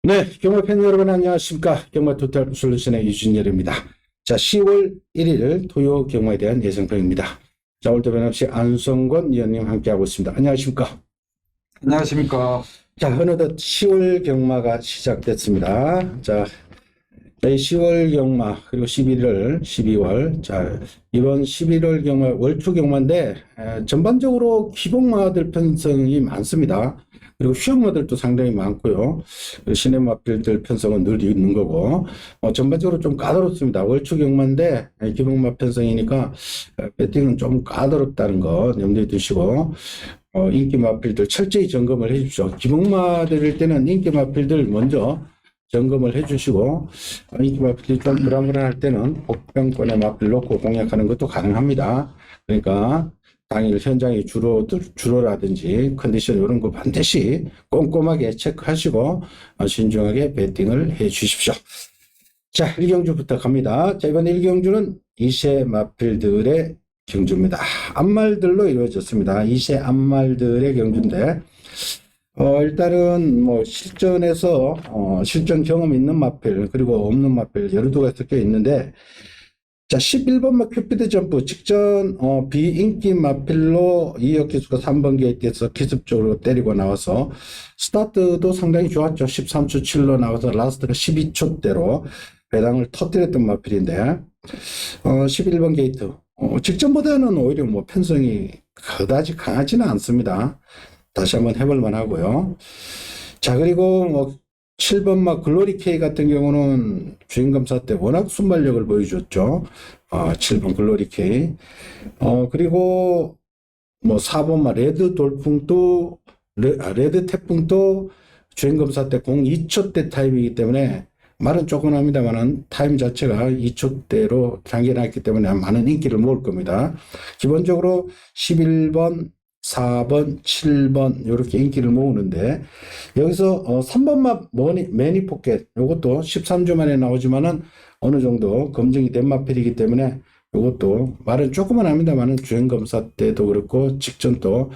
네, 경마 팬 여러분 안녕하십니까. 경마 토탈 솔루션의 유준열입니다. 자, 10월 1일 토요 경마에 대한 예상평입니다. 자, 오늘도 변함없이 안성권 위원님 함께하고 있습니다. 안녕하십니까. 안녕하십니까. 자, 어느덧 10월 경마가 시작됐습니다. 자, 이 10월 경마 그리고 11월, 12월 자, 이번 11월 경마 월초 경마인데 전반적으로 기복마들 편성이 많습니다. 그리고 휴양마들도 상당히 많고요. 시내마필들 편성은 늘 있는 거고 전반적으로 좀 까다롭습니다. 월초 경마인데 기복마 편성이니까 배팅은 좀 까다롭다는 거 염두에 두시고 인기 마필들 철저히 점검을 해 주십시오. 기복마 들일 때는 인기 마필들 먼저 점검을 해주시고 인기 마필이 좀 불안불안할 때는 복병권의 마필 놓고 공략하는 것도 가능합니다. 그러니까 당일 현장의 주로라든지 컨디션 이런 거 반드시 꼼꼼하게 체크하시고 신중하게 배팅을 해 주십시오. 자, 1경주부터 갑니다. 자, 이번 1경주는 2세 마필들의 경주입니다. 앞말들로 이루어졌습니다. 2세 앞말들의 경주인데 일단은 뭐 실전에서 실전 경험 있는 마필 그리고 없는 마필 여러 두가 섞여 있는데 자 11번마 큐피드 점프 직전 비인기 마필로 이역 기수가 3번 게이트에서 기습적으로 때리고 나와서 스타트도 상당히 좋았죠. 13초 7로 나와서 라스트가 12초대로 배당을 터뜨렸던 마필인데 11번 게이트 직전보다는 오히려 뭐 편성이 그다지 강하지는 않습니다. 다시 한번 해볼만 하고요. 자, 그리고 뭐 7번마 글로리 K 같은 경우는 주행검사 때 워낙 순발력을 보여줬죠. 7번 글로리 K. 그리고 뭐 4번마 레드 돌풍도, 레드 태풍도 주행검사 때 02초대 타임이기 때문에 말은 조금 합니다만은 타임 자체가 2초대로 장기해놨기 때문에 많은 인기를 모을 겁니다. 기본적으로 11번, 4번, 7번 이렇게 인기를 모으는데 여기서 3번마 매니포켓 이것도 13주 만에 나오지만은 어느 정도 검증이 된 마필이기 때문에 이것도 말은 조금은 합니다만은 주행검사 때도 그렇고 직전 또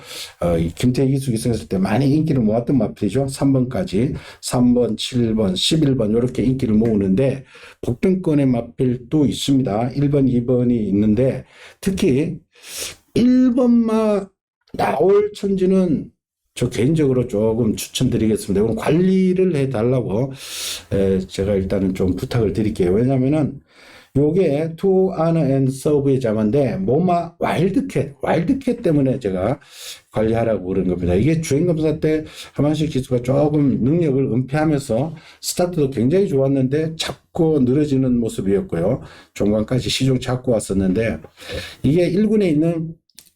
김태희 기수 기승했을 때 많이 인기를 모았던 마필이죠. 3번까지 3번, 7번, 11번 이렇게 인기를 모으는데 복병권의 마필도 있습니다. 1번, 2번이 있는데 특히 1번마 나올 천지는 저 개인적으로 조금 추천드리겠습니다. 이건 관리를 해달라고 제가 일단은 좀 부탁을 드릴게요. 왜냐면은 요게 투 아너 앤 서브의 자만데 모마 와일드캣 때문에 제가 관리하라고 그런 겁니다. 이게 주행검사 때 하만식 기수가 조금 능력을 은폐하면서 스타트도 굉장히 좋았는데 잡고 늘어지는 모습이었고요. 종관까지 시종 잡고 왔었는데 이게 1군에 있는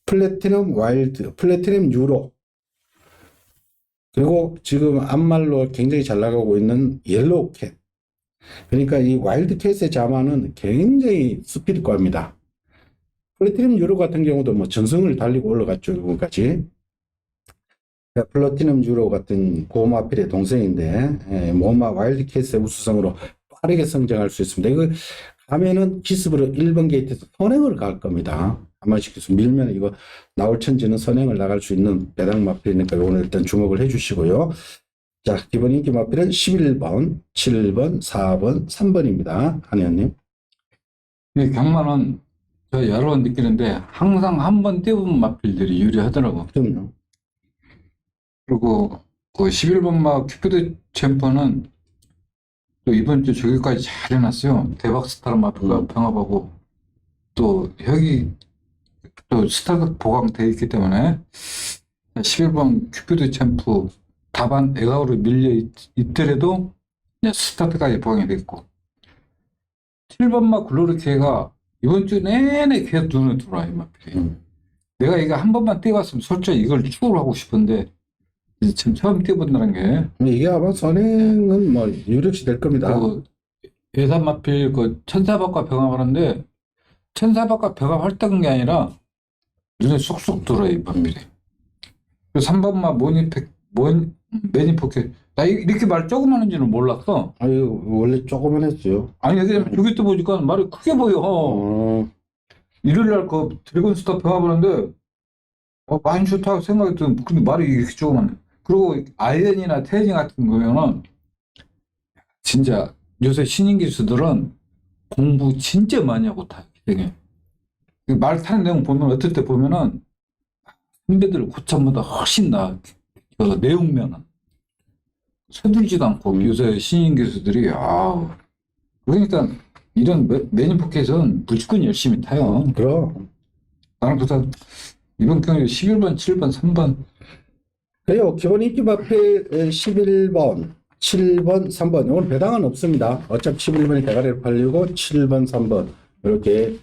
플래티넘 와일드, 플래티넘 유로 그리고 지금 앞말로 굉장히 잘 나가고 있는 옐로우 캣. 그러니까 이 와일드 캣의 자마는 굉장히 스피릿과입니다. 플래티넘 유로 같은 경우도 뭐 전승을 달리고 올라갔죠. 이번까지. 플래티넘 유로 같은 고마필의 동생인데 모마 와일드 캣의 우수성으로 빠르게 성장할 수 있습니다. 이거 가면은 기습으로 1번 게이트에서 선행을 갈 겁니다. 한 번씩 기습 밀면 이거 나올 천지는 선행을 나갈 수 있는 배당 마필이니까 오늘 일단 주목을 해 주시고요. 자, 기본 인기 마필은 11번, 7번, 4번, 3번입니다. 한 의원님. 이 경마는 저 여러 번 느끼는데 항상 한 번 띄운 마필들이 유리하더라고. 그럼요. 그리고 그 11번마 큐피드 챔퍼는 또 이번 주 저기까지 잘 해놨어요. 대박 스타र 마필과 병합하고 또 여기 또 스타가 보강되어 있기 때문에 11번 큐피드 챔프 다반 에가우로 밀려 있더라도 스타트까지 보강이 됐고 7번마 글로리케가 이번 주 내내 계속 눈에 들어와요. 마필이. 내가 이거 한 번만 띄워봤으면 솔직히 이걸 추구를 하고 싶은데 이제 지금 처음 띄워본다는 게 이게 아마 선행은 뭐 유력시 될 겁니다. 그 예산 마필 그 천사박과 병합하는데 천사박과 병합할 게 아니라 눈에 쏙쏙 들어요. 이 마필이. 3번마 매니포켓 나 이렇게 말 조금 하는지는 몰랐어. 아유, 원래 조금만 했어요. 아니 여기 또 보니까 말이 크게 보여. 일요일날 그 드래곤스타 병합하는데 많이 좋다고 생각이 드는데 근데 말이 이렇게 조그만. 그리고 아이언이나 테이징 같은 거면은 진짜 요새 신인 기수들은 공부 진짜 많이 하고 타요. 기생에. 말 타는 내용 보면 어떨 때 보면은 선배들 고참보다 훨씬 나아. 그 내용면은 서툴지도 않고 요새 신인 기수들이 아우 그러니까 이런 매니포켓은 무조건 열심히 타요. 그럼. 나는 그래서 이번 경기에 11번, 7번, 3번 그래요. 기본 인기 마필 11번, 7번, 3번. 이건 배당은 없습니다. 어차피 11번이 대가리를 팔리고 7번, 3번. 이렇게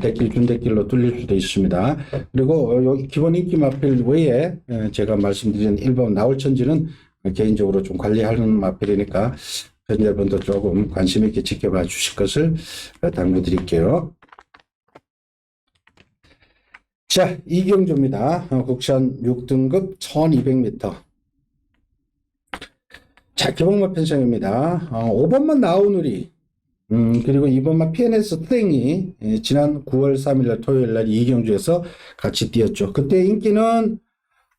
대길, 준대길로 뚫릴 수도 있습니다. 그리고 여기 기본 인기 마필 외에 제가 말씀드린 1번 나올천지는 개인적으로 좀 관리하는 마필이니까 여러분도 조금 관심 있게 지켜봐 주실 것을 당부드릴게요. 자, 이경주입니다. 국산 6등급 1200m. 자, 기본마 편성입니다. 5번만 나오누리. 그리고 2번만 PNS 땡이 지난 9월 3일 토요일 날 이경주에서 같이 뛰었죠. 그때 인기는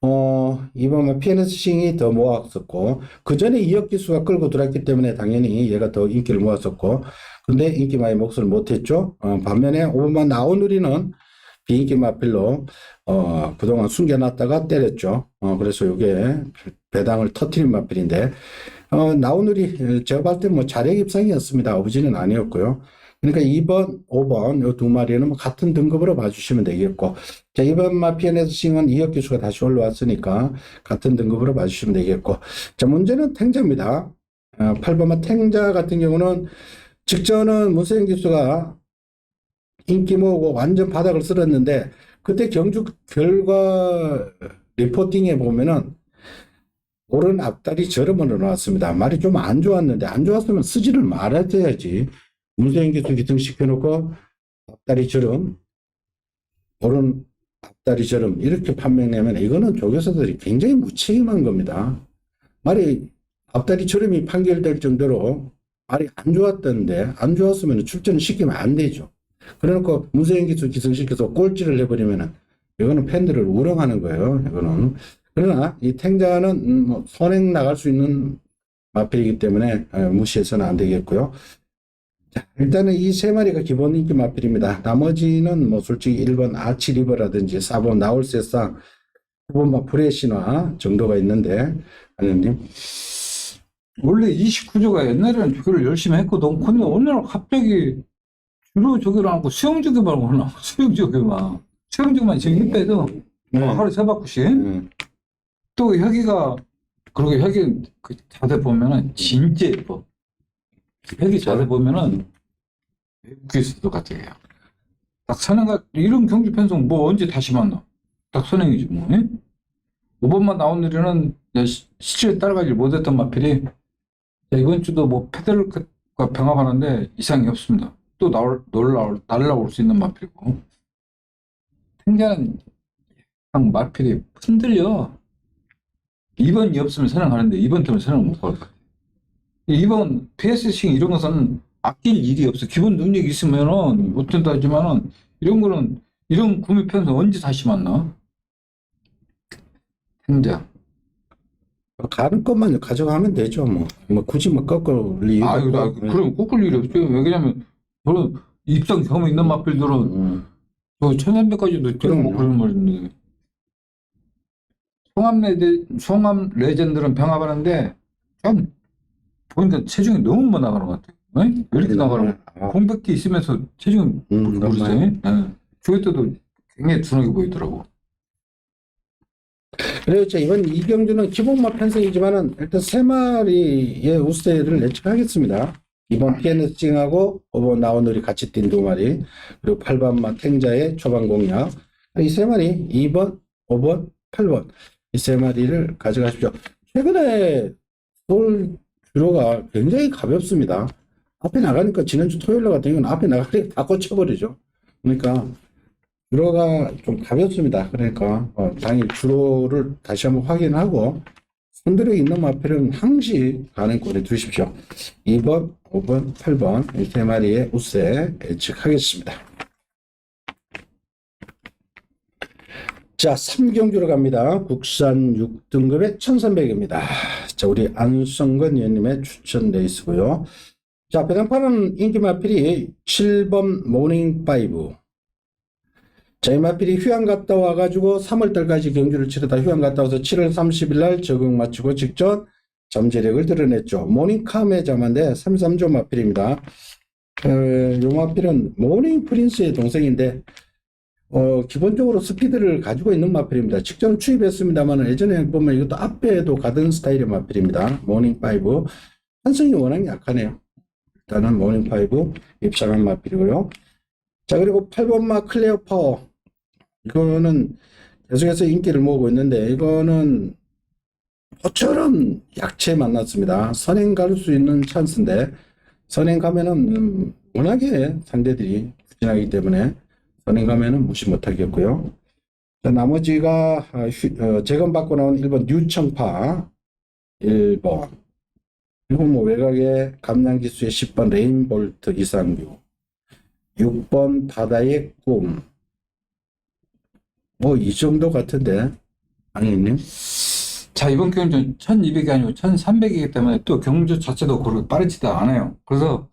2번만 PNS 싱이 더 모았었고, 그 전에 이혁 기수가 끌고 들어왔기 때문에 당연히 얘가 더 인기를 모았었고, 근데 인기 많이 몫을 못했죠. 반면에 5번만 나오누리는 비인기 마필로 그동안 숨겨놨다가 때렸죠. 그래서 이게 배당을 터트린 마필인데 나오누리 제가 봤을 때 뭐 자력 입상이었습니다. 어부지는 아니었고요. 그러니까 2번, 5번 이 두 마리는 뭐 같은 등급으로 봐주시면 되겠고, 자, 이번 마피엔에서 싱은 이혁 기수가 다시 올라왔으니까 같은 등급으로 봐주시면 되겠고, 자, 문제는 탱자입니다. 8번마 탱자 같은 경우는 직전은 문세영 기수가 인기 모으고 완전 바닥을 쓸었는데 그때 경주 결과 리포팅에 보면은 오른 앞다리 저렴으로 나왔습니다. 말이 좀 안 좋았는데 안 좋았으면 쓰지를 말아야지. 문세영 기수 기등시켜놓고 앞다리 저렴, 오른 앞다리 저렴 이렇게 판명하면 이거는 조교사들이 굉장히 무책임한 겁니다. 말이 앞다리 저렴이 판결될 정도로 말이 안 좋았던데 안 좋았으면 출전을 시키면 안 되죠. 그래놓고 문세영 기수 기승시켜서 꼴찌를 해버리면은 이거는 팬들을 우롱하는 거예요. 이거는. 그러나 이 탱자는 뭐 선행 나갈 수 있는 마필이기 때문에 무시해서는 안 되겠고요. 자, 일단은 이 세 마리가 기본 인기 마필입니다. 나머지는 뭐 솔직히 1번 아치리버라든지 4번 나올세상 9번 브레시나 정도가 있는데 하느님 원래 29조가 옛날에는 조교를 열심히 했거든. 근데 오늘 갑자기 주로 조교를 안 하고 수영조교만 하나 수영조교만 지금 빼도 하루 3바퀴씩 또 혁이가 그리고 혁이 그 자세 보면은 진짜 예뻐. 혁이 자세 보면은 외국에서도 같아요. 딱 선행가 이런 경주 편성 뭐 언제 다시 만나? 딱 선행이지 뭐. 5번만 나온 일은 시초에 따라가지 못했던 마필이 이번 주도 뭐 페데럴과 병합하는데 이상이 없습니다. 또 날라올 수 있는 마필이고 탱자는 그냥 마필이 흔들려. 2번이 없으면 선행하는데 2번 때문에 선행을 못 할 거야. 2번 PS싱 이런 것은 아낄 일이 없어. 기본 능력이 있으면은 못 된다 하지만은 이런 거는 이런 구매 편성 언제 다시 만나? 탱자. 가는 것만 가져가면 되죠. 뭐 굳이 뭐 꺾을 이유가 없고. 그럼 꺾을 일이 없어요. 왜냐면 저는 입상 경험 있는 마필들은 저 1300까지도 뛰고 그런 말인데 송암 레전드는 병합하는데 좀 보니까 체중이 너무 못 나가는 것 같아요. 왜 이렇게 나가는 거야? 공백기 있으면서 체중이 모르지? 저기 때도 굉장히 둔하게 보이더라고. 그래서 이번 이경주는 기본마 편성이지만은 일단 세 마리의 우세를 예측하겠습니다. 이번 PNS징하고 5번 나오늘이 같이 뛴 두 마리, 그리고 8번마 탱자의 초반 공략. 이 세 마리 2번, 5번, 8번 이 세 마리를 가져가십시오. 최근에 서울 주로가 굉장히 가볍습니다. 앞에 나가니까 지난주 토요일 같은 경우는 앞에 나가니까 다 꽂혀버리죠. 그러니까 주로가 좀 가볍습니다. 그러니까 당일 주로를 다시 한번 확인하고 손들에 있는 마필은 항시 가능권에 두십시오. 2번, 5번, 8번 이 세 마리의 우세 예측하겠습니다. 자, 3경주로 갑니다. 국산 6등급의 1300입니다. 자, 우리 안성근 의원님의 추천 레이스고요. 자, 배당파는 인기 마필이 7번 모닝 5. 자, 이 마필이 휴양 갔다 와가지고 3월달까지 경주를 치르다 휴양 갔다 와서 7월 30일 날 적응 마치고 직전 잠재력을 드러냈죠. 모닝 캄의 자만데 33조 마필입니다. 요 마필은 모닝 프린스의 동생인데 기본적으로 스피드를 가지고 있는 마필입니다. 직전 추입했습니다만 예전에 보면 이것도 앞에도 가던 스타일의 마필입니다. 모닝 5. 환성이 워낙 약하네요. 일단은 모닝 5 입장한 마필이고요. 자, 그리고 8번마 클레어 파워. 이거는 계속해서 인기를 모으고 있는데 이거는 포처럼 약체 만났습니다. 선행 갈 수 있는 찬스인데 선행 가면은 워낙에 상대들이 부진하기 때문에 선행 가면은 무시 못하겠고요. 자, 나머지가 재검받고 나온 1번 뉴청파 1번 그리고 뭐 외곽의 감량지수의 10번 레인볼트 이상규 6번 바다의 꿈 뭐 이 정도 같은데 아니님? 자, 이번 경주는 1200이 아니고 1300이기 때문에 또 경주 자체도 그렇게 빠르지도 않아요. 그래서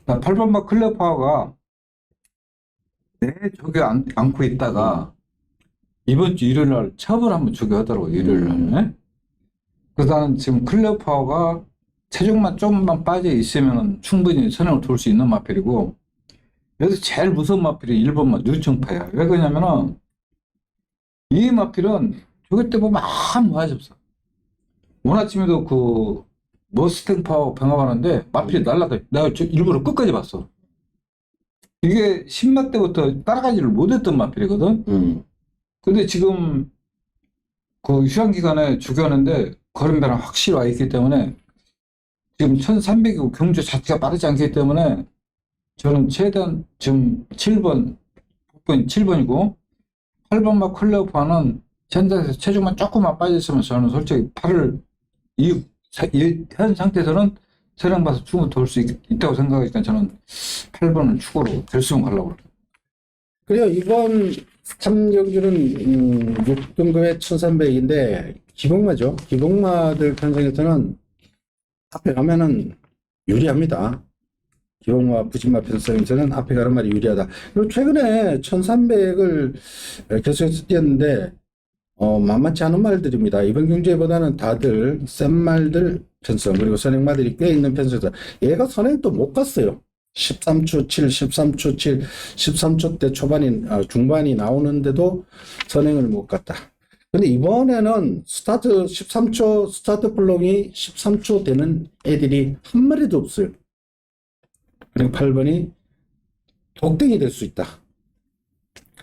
8번마 클레어 파워가 내 저기 안고 있다가 이번 주 일요일 날 처음으로 한번 주게 하더라고, 일요일 날. 그래서 나는 지금 클레어 파워가 체중만 조금만 빠져 있으면 충분히 선행을 돌 수 있는 마필이고, 여기서 제일 무서운 마필이 1번마 뉴청파야. 왜 그러냐면은 이 마필은 저기 때 보면 아무 하지 없어. 오늘 아침에도 그 머스탱 파워 병합하는데 마필이 날라가. 내가 일부러 끝까지 봤어. 이게 10마 때부터 따라가지를 못했던 마필이거든. 근데 지금 그 휴양 기간에 주교하는데 걸음배랑 확실히 와 있기 때문에 지금 1300이고 경주 자체가 빠르지 않기 때문에 저는 최대한 지금 7번 7번이고 8번마 클레오파는 현장에서 체중만 조금만 빠졌으면 저는 솔직히 8을 현 상태에서는 세량 봐서 충분히 돌 수 있다고 생각하니까 저는 8번을 축으로 결승 가려고 그래요. 그래요. 이번 3경주는 6등급의 1300인데 기복마죠. 기복마들 편성에서는 앞에 가면은 유리합니다. 기복마 부진마 편성에서는 앞에 가는 말이 유리하다. 그리고 최근에 1300을 계속해서 뛰었는데 만만치 않은 말들입니다. 이번 경주보다는 다들 센 말들 편성 그리고 선행마들이 꽤 있는 편성에서 얘가 선행도 못 갔어요. 13초 7, 13초 7, 13초 대 중반이 나오는데도 선행을 못 갔다. 근데 이번에는 13초 스타트 블록이 13초 되는 애들이 한 마리도 없어요. 그리고 8번이 독땡이 될 수 있다.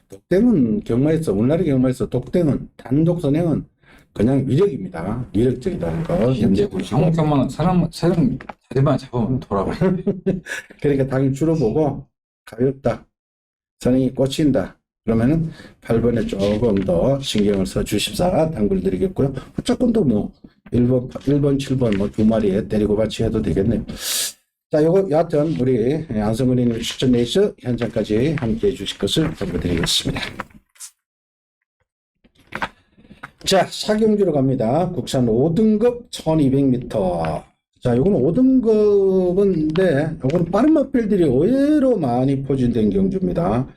독땡은 우리나라 경마에서 독땡은 단독 선행은 그냥 위력입니다. 위력적이다는 거. 현재 한국 경마는 사람 자리만 잡으면 돌아가요. 그러니까 당연히 줄어보고 가볍다. 선행이 꽂힌다. 그러면은 8번에 조금 더 신경을 써 주십사 당부를 드리겠고요. 무조건도 뭐 1번, 7번 뭐 두 마리에 때리고 같이 해도 되겠네요. 자, 요거 여하튼 우리 안성근 의원님 추천 레이스 현장까지 함께 해주실 것을 당부드리겠습니다. 자, 사경주로 갑니다. 국산 5등급 1200m. 자, 요거는 5등급인데 요거는 빠른 마필들이 의외로 많이 포진된 경주입니다.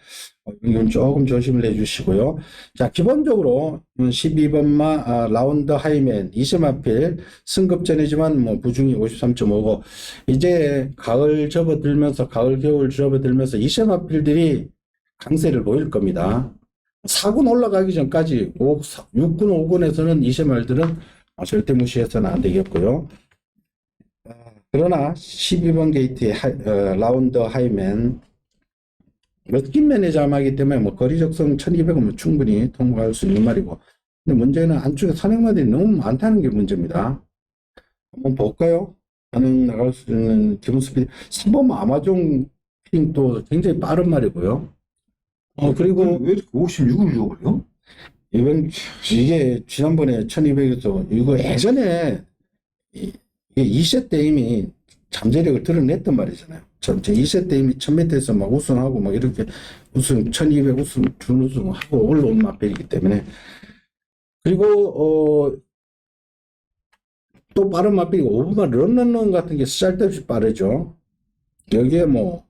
이건 조금 조심을 해주시고요. 자, 기본적으로 12번마 라운드 하이맨 20마필 승급전이지만 뭐 부중이 53.5고 이제 가을 접어들면서 겨울 접어들면서 20마필들이 강세를 보일 겁니다. 4군 올라가기 전까지 6군 5군에서는 20마필들은 절대 무시해서는 안 되겠고요. 그러나 12번 게이트의 라운드 하이맨 멋진 면의 자마이기 때문에 뭐 거리 적성 1200은 충분히 통과할 수 있는 말이고, 근데 문제는 안쪽에 선행마들이 너무 많다는 게 문제입니다. 한번 볼까요? 선행 나갈 수 있는 기본 스피드 3번 아마존 핑도 굉장히 빠른 말이고요. 그리고 왜 이렇게 56을 줘버려? 이게 지난번에 1200에서 이거 예전에 이게 2세 때 이미 잠재력을 드러냈단 말이잖아요. 2세 때 이미 1000m에서 막 우승하고 막 이렇게 1200 우승, 준우승하고 올라온 마필이기 때문에. 그리고, 또 빠른 마필이 5번마 런런런 같은 게 쓸데없이 빠르죠. 여기에 뭐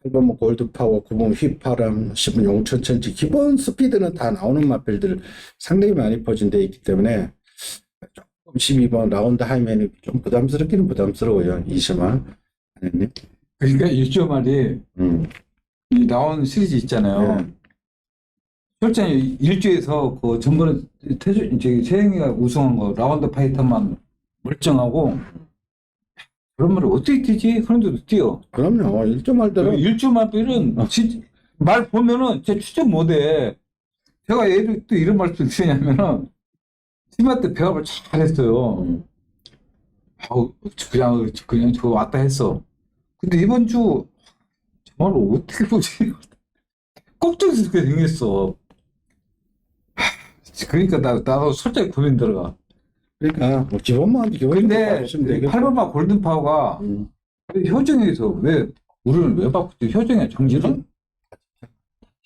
8번 뭐 골드파워, 9번 휘파람, 10번 용천천지 기본 스피드는 다 나오는 마필들 상당히 많이 퍼진 데 있기 때문에 조금 12번 라운드 하이맨이 좀 부담스럽기는 부담스러워요. 이시만 아니님. 그러니까 일조 말이 이 나온 시리즈 있잖아요. 네. 실제 일조에서 그 전번에 세영이가 우승한 거 라운드 파이터만 멀쩡하고 그런 말을 어떻게 뛰지? 그런데도 뛰어. 그럼요. 1점 대로 일조 말들은 진짜 말 보면은 진짜 추적 못해. 제가 얘도 또 이런 말씀 드리냐면은 팀한테 배합을 잘했어요. 아우 그냥 저 왔다 했어. 근데 이번 주 정말 어떻게 보지? 껍질스럽게 생겼어. 그러니까 나도 솔직히 고민 들어가. 그러니까 뭐 기본만 근데 맞추면 되겠고. 8번마 골든파워가 효정에서 왜 우리를 왜 바꾸지? 효정이 정지를?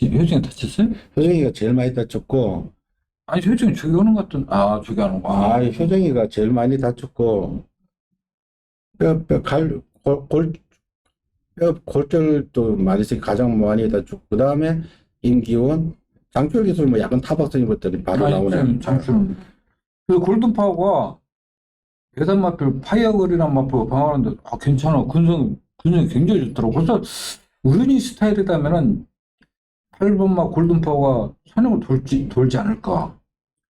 효정이 다쳤어요? 효정이가 제일 많이 다쳤고, 아니 효정이 저기 오는 것 같은 저기 하는 거. 효정이가 제일 많이 다쳤고, 골절도 많이 있으니 가장 많이 다쳤고, 그 다음에 임기원, 장출 기술 뭐 약간 타박성 입었더니 바로 나오네. 장수는. 그래서 골든파워가 배단 마필 파이어걸이란 마필 방어하는데 괜찮아. 근성이 굉장히 좋더라고. 그래서 우연히 스타일이라면은 8번마 골든파워가 선행을 돌지 않을까.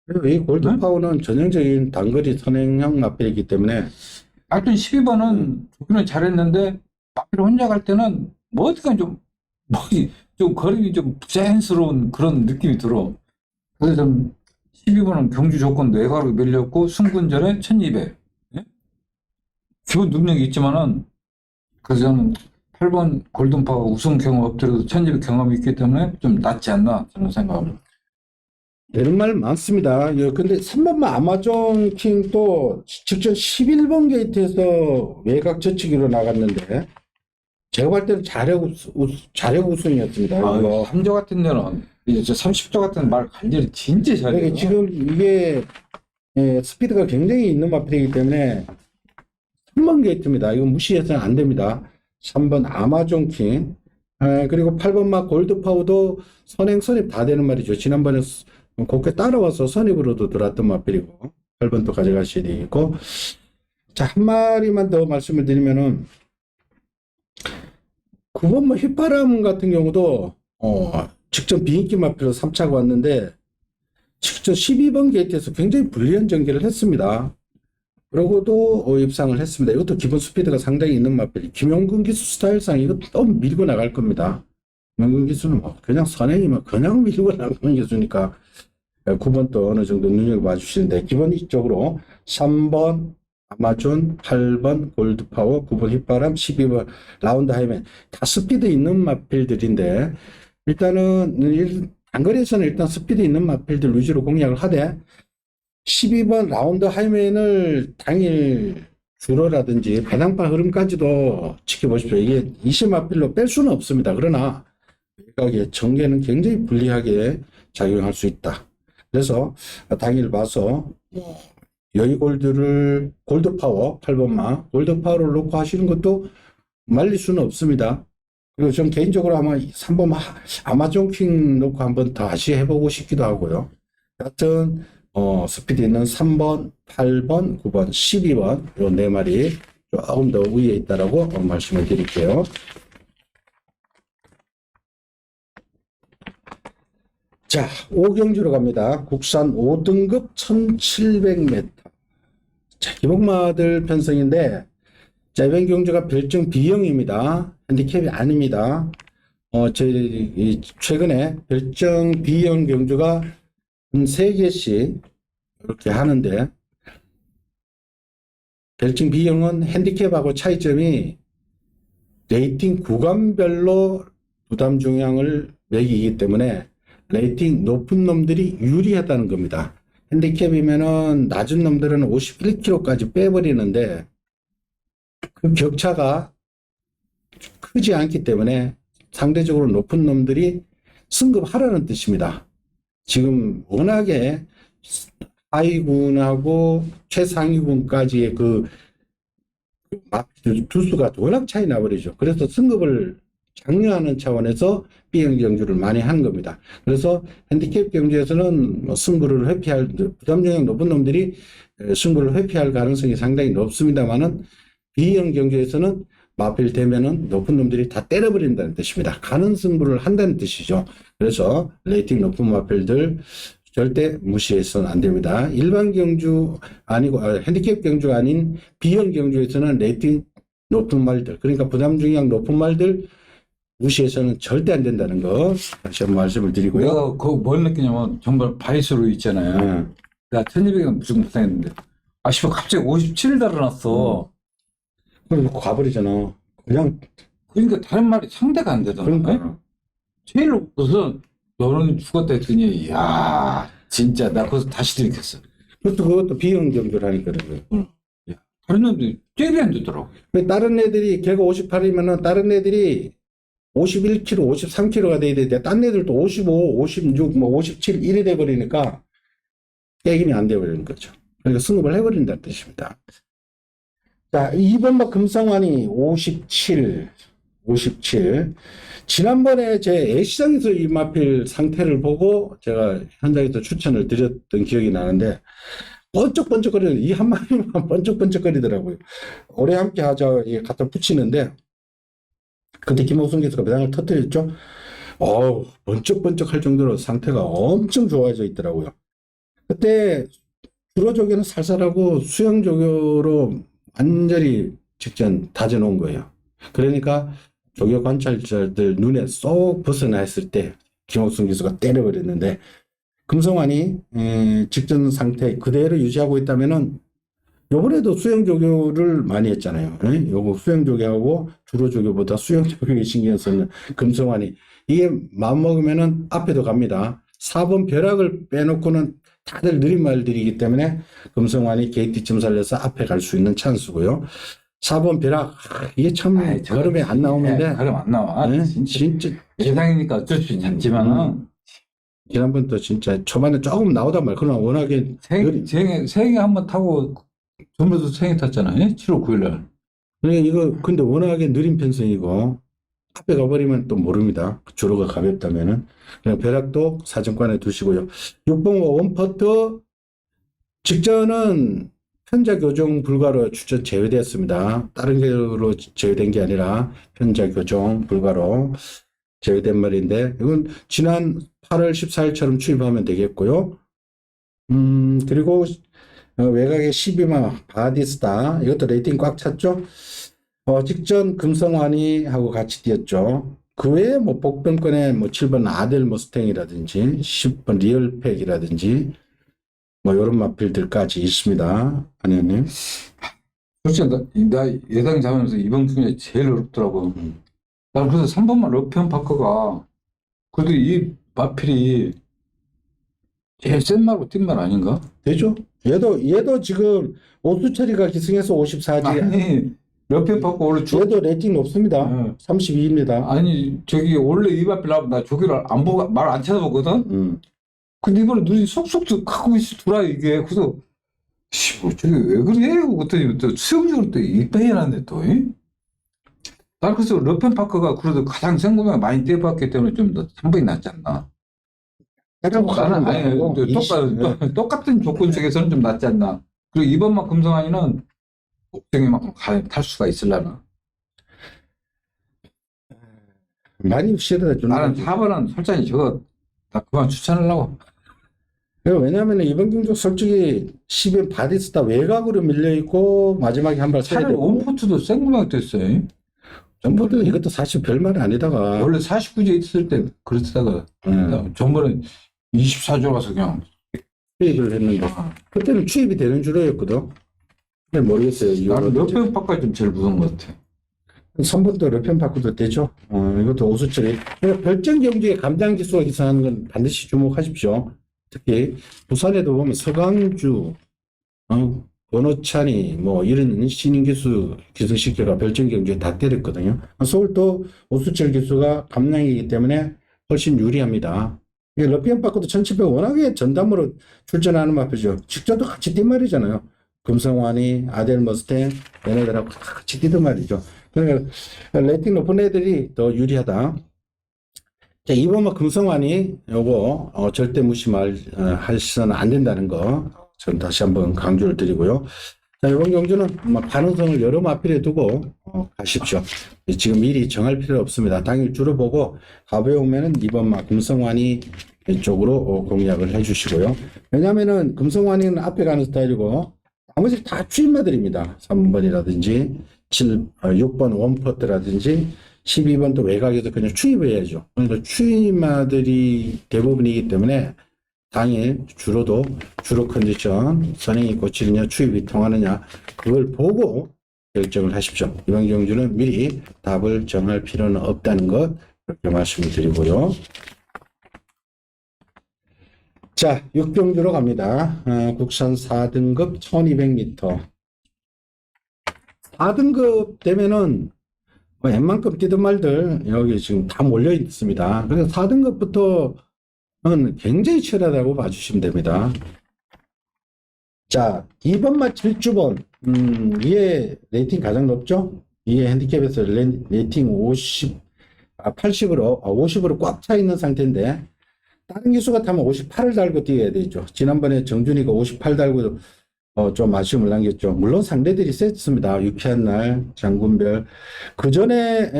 그리고 이 골드파워는 전형적인 단거리 선행형 마필이기 때문에, 하여튼 12번은 조기는 잘했는데 마필 혼자 갈 때는 뭐 어떻게 좀 거림이 좀 부자연스러운 그런 느낌이 들어. 그래서 좀 12번은 경주 조건 내가로 밀렸고 승군전에 1200. 예? 기본 능력이 있지만은 그래서 저는 8번 골든파워 우승 경험 없더라도 1200 경험이 있기 때문에 좀 낫지 않나 저는 생각합니다. 되는 말 많습니다. 근데 3번만 아마존 킹도 직전 11번 게이트에서 외곽 젖히기로 나갔는데, 제가 볼 때는 자력 우승이었습니다. 이거. 3조 같은 데는 이제 저 30조 같은 말 관절이 진짜 잘해요. 그러니까 지금 이게 스피드가 굉장히 있는 마필이기 때문에 3번 게이트입니다. 이거 무시해서는 안 됩니다. 3번 아마존 킹, 그리고 8번마 골드파워도 선입 다 되는 말이죠. 지난번에 곱게 따라와서 선입으로도 들어왔던 마필이고 8번도 가져갈 수 있고. 자, 한 마리만 더 말씀을 드리면은 9번마 휘파람 같은 경우도 직전 비인기 마필로 3차가 왔는데 직전 12번 게이트에서 굉장히 불리한 전개를 했습니다. 그러고도 입상을 했습니다. 이것도 기본 스피드가 상당히 있는 마필. 김용근 기수 스타일상 이거 너무 밀고 나갈 겁니다. 김용근 기수는 뭐 그냥 선행이면 그냥 밀고 나가는 기수니까 9번도 어느 정도 능력을 봐주시는데, 기본적으로 3번 아마존, 8번 골드파워, 9번 휘바람, 12번 라운드 하이맨 다 스피드 있는 마필들인데, 일단은 단거리에서는 일단 스피드 있는 마필들 위주로 공략을 하되 12번 라운드 하이맨을 당일 주로라든지 배낭판 흐름까지도 지켜보십시오. 이게 20마필로 뺄 수는 없습니다. 그러나 외곽의 전개는 굉장히 불리하게 작용할 수 있다. 그래서 당일 봐서 여의골드를 골드파워 8번마 골드파워를 놓고 하시는 것도 말릴 수는 없습니다. 그리고 전 개인적으로 아마 3번 아마존 킹 놓고 한번 다시 해보고 싶기도 하고요. 여하튼 스피드 있는 3번, 8번, 9번, 12번 이 네 마리 조금 더 위에 있다라고 말씀을 드릴게요. 자, 5경주로 갑니다. 국산 5등급 1700m. 자, 기복마들 편성인데, 자, 이번 경주가 별정 B형입니다. 핸디캡이 아닙니다. 최근에 별정 B형 경주가 3개씩 이렇게 하는데, 별정 B형은 핸디캡하고 차이점이 레이팅 구간별로 부담 중량을 매기기 때문에 레이팅 높은 놈들이 유리하다는 겁니다. 핸디캡이면은 낮은 놈들은 51kg까지 빼버리는데 그 격차가 크지 않기 때문에 상대적으로 높은 놈들이 승급하라는 뜻입니다. 지금 워낙에 하위군하고 최상위군까지의 그 두수가 워낙 차이 나버리죠. 그래서 승급을 장려하는 차원에서 B형 경주를 많이 하는 겁니다. 그래서 핸디캡 경주에서는 뭐 승부를 회피할, 부담 영향 높은 놈들이 승부를 회피할 가능성이 상당히 높습니다만은 B형 경주에서는 마필 되면은 높은 놈들이 다 때려버린다는 뜻입니다. 가는 승부를 한다는 뜻이죠. 그래서 레이팅 높은 마필들 절대 무시해서는 안 됩니다. 일반 경주 아니고 핸디캡 경주 아닌 B형 경주에서는 레이팅 높은 말들, 그러니까 부담 중량 높은 말들 무시해서는 절대 안 된다는 거 다시 한번 말씀을 드리고요. 내가 그뭘 느끼냐면 정말 바이스로 있잖아요. 나 1200은 무조건 못하겠는데 씨발 갑자기 57을 달아놨어. 그럼 가버리잖아. 그냥 그러니까 다른 말이 상대가 안 되잖아. 그러니까 제일 높고서 너는 죽었다 했더니 야 진짜 나 거기서 다시 들켰어. 그것도 B형 경주를 하니까 그래요. 다른 놈들이 잽이 안 되더라고. 다른 애들이 걔가 58이면은 다른 애들이 51kg, 53kg가 돼야 되는데 딴 애들도 55, 56, 뭐 57 이래 돼 버리니까 깨김이 안 돼 버리는 거죠. 그러니까 승급을 해버린다는 뜻입니다. 자, 2번 금성환이 57. 지난번에 제 A시장에서 이 마필 상태를 보고 제가 현장에서 추천을 드렸던 기억이 나는데 번쩍번쩍거리는 이 한 마리만 번쩍번쩍거리더라고요. 오래 함께 하자 갖다 붙이는데 그때 김옥순 교수가 매장을 터뜨렸죠. 번쩍번쩍 할 정도로 상태가 엄청 좋아져 있더라고요. 그때 주로조교는 살살하고 수영조교로 완전히 직전 다져놓은 거예요. 그러니까 조교 관찰자들 눈에 쏙 벗어나 있을 때 김옥순 교수가 때려버렸는데 금성환이 직전 상태 그대로 유지하고 있다면은 요번에도 수영조교를 많이 했잖아요. 요거 수영조교하고 주로조교보다 수영조교에 신경 쓰는 금성환이 이게 마음먹으면은 앞에도 갑니다. 4번 벼락을 빼놓고는 다들 느린 말들이기 때문에 금성환이 게이트쯤 살려서 앞에 갈 수 있는 찬스고요. 4번 벼락 이게 참 걸음에 안 나오는데 걸음 안 나와. 진짜 예상이니까 어쩔 수 있지만은 지난번도 진짜 초반에 조금 나오단 말이야. 그러나 워낙에 생애 한번 타고 전부도 생애 탔잖아요. 7월 9일날. 그러니까 이거 근데 워낙에 느린 편성이고 앞에 가버리면 또 모릅니다. 주로가 가볍다면은 그냥 벼락도 사정관에 두시고요. 6번 원퍼트 직전은 편자 교정 불가로 출전 제외되었습니다. 다른 게로 제외된 게 아니라 편자 교정 불가로 제외된 말인데 이건 지난 8월 14일처럼 추입하면 되겠고요. 그리고 외곽의 12마 바디스타 이것도 레이팅 꽉 찼죠. 직전 금성환이 하고 같이 뛰었죠. 그 외에 뭐 복병권에 뭐 7번 아델 머스탱이라든지 10번 리얼팩이라든지 뭐 이런 마필들까지 있습니다. 안현님. 솔직히 나 예상 잡으면서 이번 중에 제일 어렵더라고. 난 그래서 3번만 러피언 파커가 그래도 이 마필이 제일 센 말로 뛴 말 아닌가? 되죠? 얘도 지금 오수철이가 기승해서 54지. 아니 러피언 파커 원래 얘도 레이팅 높습니다. 32입니다. 아니 저기 원래 이 마필 나오면 나 저기를 안 보고 말 안 찾아보거든. 근데 이번에 눈이 쏙쏙 하고 있더라 이게. 그래서 뭐 저게 왜 그래? 그랬더니 또 수영적으로 또 이쁘게 해놨네 또. 난 그래서 러펜 파커가 그래도 가장 생고명 많이 떼봤기 때문에 좀 더 상분이 낫지 않나. 나는 아니 똑같은 조건 속에서는 좀 낫지 않나. 그리고 이번만 금성환이는 옥정이만큼 탈 수가 있을라나. 많이 시에다 좀. 나는 4번은 솔직히 저거 나 그만 추천하려고. 왜냐하면 이번 경주 솔직히 10엔 바디스타 외곽으로 밀려있고 마지막에 한 발 써야 차라리 되고 온포트도 생고명 됐어요. 전부도 이것도 사실 별말 아니다가 원래 49제 있을 때 그랬다가 전번에 24조 가서 그냥 투입을 했는데 그때는 투입이 되는 줄알았거든. 근데 모르겠어요. 나는 러펜 파커가 좀 제일 무서운 것 같아. 3번도 러펜 파커도 되죠. 이것도 오수철이 별정 경기에 감당 지수가 기승하는 건 반드시 주목하십시오. 특히 부산에도 보면 서강주, 권호찬이 뭐 이런 신인 기수 기승시켜가 별정 경기에 다 때렸거든요. 서울도 오수철 기수가 감량이기 때문에 훨씬 유리합니다. 이 러피안 빠꾸도 1700 워낙에 전담으로 출전하는 마표죠. 직전도 같이 뛴 말이잖아요. 금성환이, 아델 머스탱, 얘네들하고 같이 뛰던 말이죠. 그러니까 레이팅 높은 애들이 더 유리하다. 자, 이번 금성환이 요거 절대 하시서는 안 된다는 거 저는 다시 한번 강조를 드리고요. 자, 이번 경주는 가능성을 여러 마필에 두고 가십시오. 지금 미리 정할 필요 없습니다. 당일 주로 보고 가벼우면은 이번 금성환이 이쪽으로 공략을 해주시고요. 왜냐하면은 금성환이는 앞에 가는 스타일이고 나머지 다 추임마들입니다. 3번이라든지 6번 원퍼트라든지 12번도 외곽에서 그냥 추입해야죠. 그러니까 추임마들이 대부분이기 때문에 당일 주로 컨디션 선행이 꽂히느냐 추입이 통하느냐 그걸 보고 결정을 하십시오. 이번 경주는 미리 답을 정할 필요는 없다는 것 그렇게 말씀을 드리고요. 자, 6경주로 갑니다. 국산 4등급 1200m 4등급 되면은 웬만큼 뛰던 말들 여기 지금 다 몰려 있습니다. 그래서 4등급부터는 굉장히 치열하다고 봐주시면 됩니다. 자, 2번 맛 7주번 위에 레이팅 가장 높죠? 위에 핸디캡에서 레이팅 80으로 꽉 차 있는 상태인데 다른 기수 같으면 58을 달고 뛰어야 되죠. 지난번에 정준이가 58 달고 좀 아쉬움을 남겼죠. 물론 상대들이 셌습니다. 유쾌한 날, 장군별. 그 전에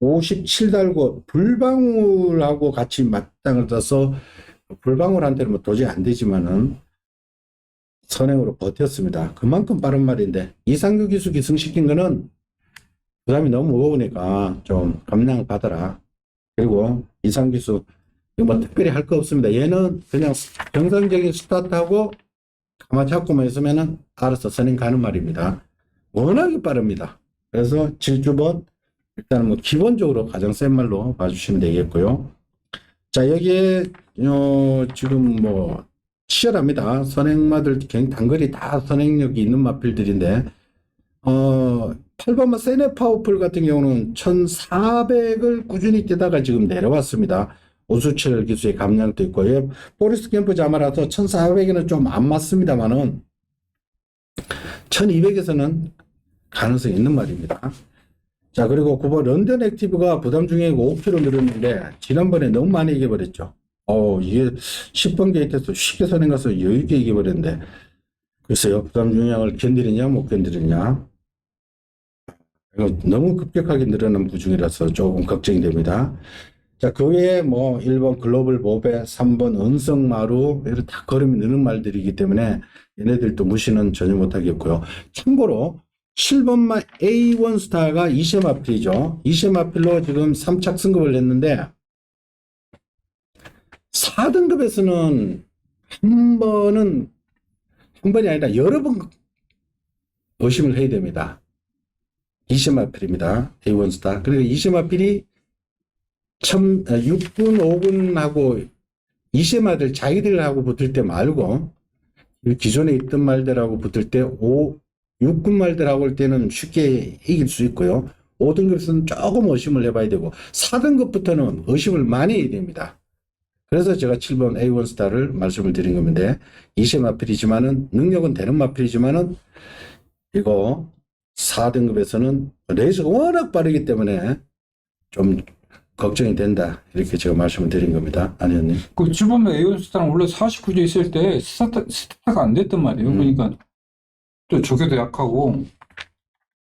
57 달고 불방울하고 같이 맞짱을 떠서 불방울한테는 뭐 도저히 안 되지만은 선행으로 버텼습니다. 그만큼 빠른 말인데 이상규 기수 기승시킨 거는 부담이 너무 무거우니까 좀 감량 받아라. 그리고 이상규 기수 뭐 특별히 할 거 없습니다. 얘는 그냥 정상적인 스타트하고 가만 잡고만 있으면은 알아서 선행 가는 말입니다. 워낙에 빠릅니다. 그래서 7주번 일단은 뭐 기본적으로 가장 센 말로 봐주시면 되겠고요. 자, 여기에 지금 뭐 치열합니다. 선행마들 단거리 다 선행력이 있는 마필들인데 8번마 세네 파워풀 같은 경우는 1400을 꾸준히 뛰다가 지금 내려왔습니다. 오수철 기수의 감량도 있고, 보리스 캠프 자마라서 1400에는 좀 안 맞습니다만은 1200에서는 가능성이 있는 말입니다. 자, 그리고 9번 런던 액티브가 부담 중이고 5km 늘었는데 지난번에 너무 많이 이겨버렸죠. 이게 10번 게이트에서 쉽게 선행 가서 여유있게 이겨버렸는데 글쎄요, 부담 중량을 견디느냐 못 견디느냐 이거 너무 급격하게 늘어난 부중이라서 조금 걱정이 됩니다. 자, 그 외에 뭐 1번 글로벌 모베, 3번 은성마루 이런 다 걸음이 느는 말들이기 때문에 얘네들도 무시는 전혀 못하겠고요. 참고로 7번마 A1 스타가 2세 마필이죠. 2세 마필로 지금 3착 승급을 했는데 4등급에서는 한 번이 아니라 여러 번 의심을 해야 됩니다. 2세 마필입니다. A1 스타. 그리고 2세 마필이 6군, 5군하고 2세 마들 자기들하고 붙을 때 말고 기존에 있던 말들하고 붙을 때 6군 말들하고 올 때는 쉽게 이길 수 있고요. 5등급에서는 조금 의심을 해봐야 되고 4등급부터는 의심을 많이 해야 됩니다. 그래서 제가 7번 A1 스타를 말씀을 드린 겁니다. 2세 마필이지만은 능력은 되는 마필이지만은 이거 4등급에서는 레이스가 워낙 빠르기 때문에 좀 걱정이 된다. 이렇게 제가 말씀을 드린 겁니다. 안 의원님. 그 7번 A1 스타는 원래 49조 있을 때 스타트가 안 됐단 말이에요. 그러니까 또 조교도 약하고.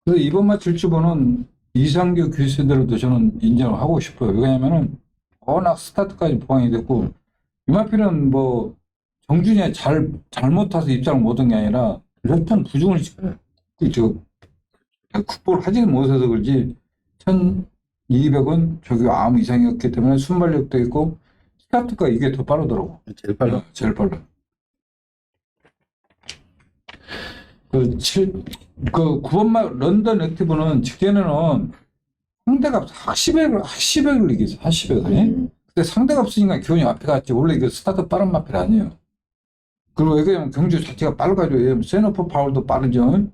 그래서 이번만 7주번은 이상규 기수대로도 저는 인정을 하고 싶어요. 왜냐면은 워낙 스타트까지 보강이 됐고 이마필은 뭐 정준이 잘못 타서 입장을 못 한 게 아니라 몇번 부중을 극복을 하지는 못해서 그렇지 1200은 저기 아무 이상이 없기 때문에 순발력도 있고 스타트가 이게 더 빠르더라고. 제일 빨라. 제일 빨라. 그 9번마 런던 액티브는 직전에는 상대가 10백을 이겼어. 10백을. 근데 상대가 없으니까 기온이 앞에 갔지. 원래 이거 스타트 빠른 마필 아니에요. 그리고 왜냐면 경주 자체가 빨라가지고 세너프 파울도 빠르죠.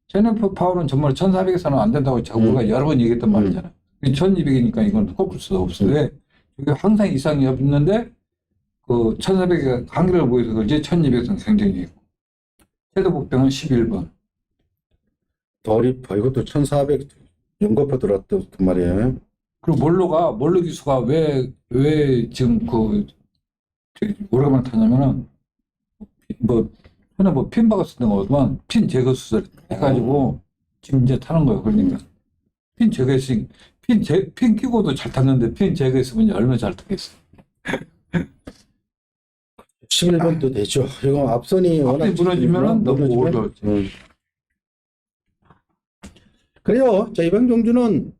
세너프 파울은 정말 1400에서는 안 된다고 제가 우리가 여러 번 얘기했단 말이잖아요. 1200이니까 이건 꼽을 수도 없어요. 왜? 이게 항상 이상이 없는데 그 1400이 한계를 보여서 그런지 1200선 생존이고 최대 복병은 11번. 더리퍼 이것도 1400 연거푸 들었단 말이에요. 그리고 몰로 기수가 왜 지금 오래간만에 타냐면은 뭐 손에 뭐 핀 박았었던 거지만 핀 제거 수술 해가지고 지금 이제 타는 거예요. 그러니까 핀 제거했으니 핀 끼고도 잘 탔는데 핀 제거했으면 얼마나 잘 타겠어. 11번도 되죠. 이거 앞선이 워낙 앞이 무너지면은 너무 무너지면, 어려웠지. 그래요. 자, 이번 경주는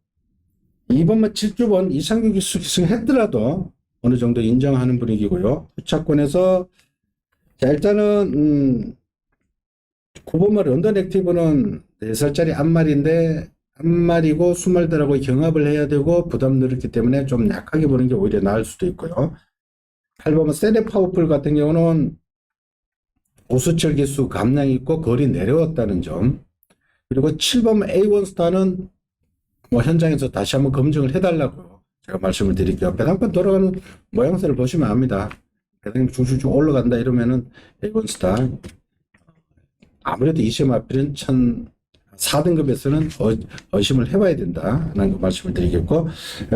2번만 7주번 이상규 기수 기승했더라도 어느 정도 인정하는 분위기고요. 후차권에서 자, 일단은 9번말 런던 액티브는 4살짜리 앞말인데 앞말이고 수말들하고 경합을 해야 되고 부담 늘었기 때문에 좀 약하게 보는 게 오히려 나을 수도 있고요. 8번은 세레 파워풀 같은 경우는 오수철 기수 감량 있고 거리 내려왔다는 점. 그리고 7번 A1 스타는 뭐 현장에서 다시 한번 검증을 해달라고 제가 말씀을 드릴게요. 배당판 돌아가는 모양새를 보시면 압니다. 배당이 쭉쭉쭉 올라간다 이러면은 A1 스타. 아무래도 이시험 앞에는 4등급에서는 의심을 해봐야 된다는 거 말씀을 드리겠고,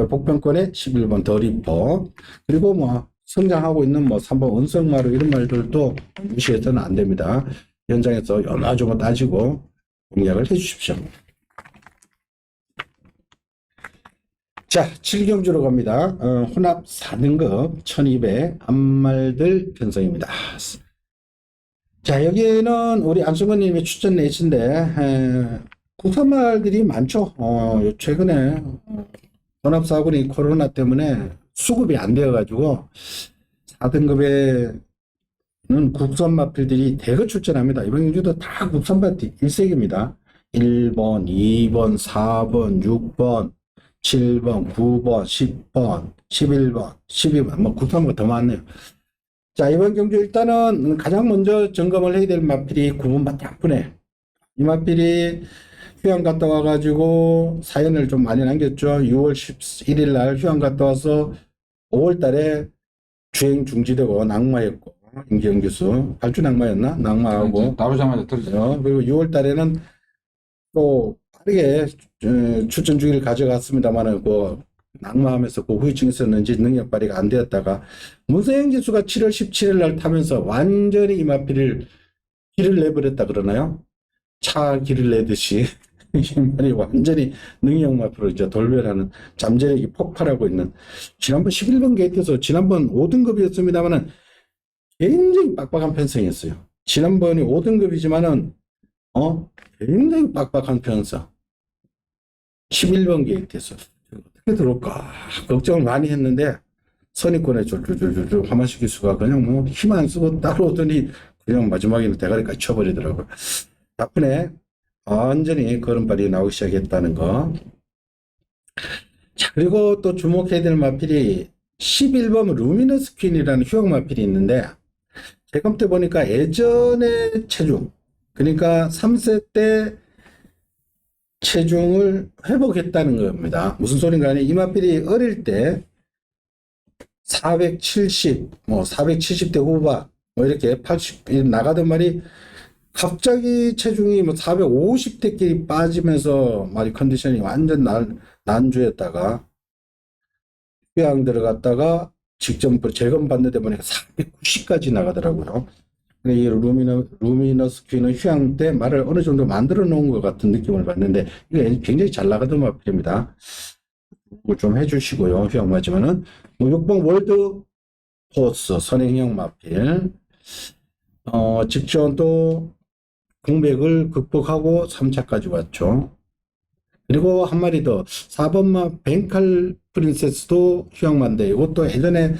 복병권에 11번 더리퍼, 그리고 뭐 성장하고 있는 뭐 3번 은성마루 이런 말들도 무시해서는 안 됩니다. 현장에서 요마저마 따지고 공략을 해주십시오. 자, 7경주로 갑니다. 혼합 4등급 1200 앞말들 편성입니다. 자, 여기는 우리 안승건님이 추천 내신데 국산말들이 많죠. 최근에 혼합사군이 코로나 때문에 수급이 안 되어가지고 4등급에는 국산 마필들이 대거 출전합니다. 이번 경주도 다 국산 마필 일색입니다. 1번, 2번, 4번, 6번, 7번, 9번, 10번, 11번, 12번, 뭐 국산마가 더 많네요. 자, 이번 경주 일단은 가장 먼저 점검을 해야 될 마필이 9번밖에 안 푸네. 이 마필이 휴양 갔다 와가지고 사연을 좀 많이 남겼죠. 6월 11일 날 휴양 갔다 와서 5월 달에 주행 중지되고 낙마했고, 임기영 교수. 8주 낙마였나? 낙마하고. 나오자마자 떨어져요. 그리고 6월 달에는 또 빠르게 출전 주기를 가져갔습니다만은 낙마하면서 후유증이 있었는지 능력 발휘가 안 되었다가 문세영 기수가 7월 17일 날 타면서 완전히 이 마필을 길을 내버렸다 그러나요? 차 길을 내듯이 이 완전히 능력 마필로 이제 돌변하는 잠재력이 폭발하고 있는 지난번 11번 게이트에서 지난번 5등급이었습니다만은 굉장히 빡빡한 편성이었어요. 지난번이 5등급이지만은 굉장히 빡빡한 편성. 11번 게이트에서 어떻게 들어올까 걱정을 많이 했는데 선입권에 줄줄줄줄 하만식 기수가 그냥 뭐 힘 안 쓰고 따라오더니 그냥 마지막에는 대가리까지 쳐버리더라고요. 덕분에 완전히 걸음발이 나오기 시작했다는 거. 자, 그리고 또 주목해야 될 마필이 11번 루미너스 퀸이라는 휴양 마필이 있는데 제검 때 보니까 예전에 체중, 그러니까 3세 때 체중을 회복했다는 겁니다. 무슨 소린가 하니 이 마필이 어릴 때 470, 470대 후반, 이렇게 80 나가던 말이 갑자기 체중이 450대끼리 빠지면서 말이 컨디션이 완전 난주했다가 휴양 들어갔다가 직접 재검 받는데 보니까 490까지 나가더라고요. 이 루미너스 퀸은 휴양 때 말을 어느 정도 만들어 놓은 것 같은 느낌을 받는데 이게 굉장히 잘 나가던 마필입니다. 좀 해주시고요. 휴양 맞지만은 6번 월드 포스 선행형 마필 직전 또 공백을 극복하고 3차까지 왔죠. 그리고 한 마리 더 4번마 벤칼 프린세스도 휴양만데 이것도 예전에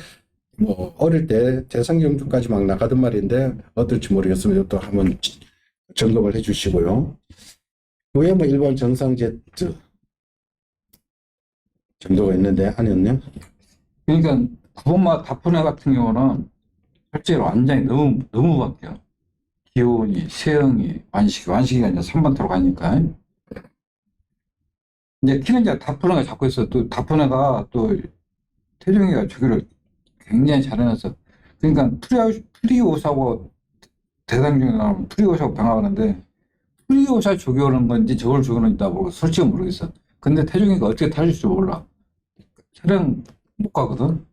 어릴 때 대상경주까지 막 나가던 말인데 어떨지 모르겠습니다. 또 한번 점검을 해주시고요. 위에 1번 정상 제트 정도가 있는데 아니었네요. 그러니까 9번마 다프네 같은 경우는 실제로 완전히 너무 바뀌어요. 기온이, 세형이, 완식이가 이제 3번 타로 가니까. 이제 키는 이제 다프네가 잡고 있어. 또 다프네가 또 태종이가 저기를 굉장히 잘해놔서 그러니까 프리오사고 대상 중에 나오면 프리오사고 병합하는데 프리오사 조교하는 건지 저걸 조교하는지 나 모르겠어. 솔직히 모르겠어. 근데 태중이가 어떻게 타줄 줄 몰라. 촬영 못 가거든.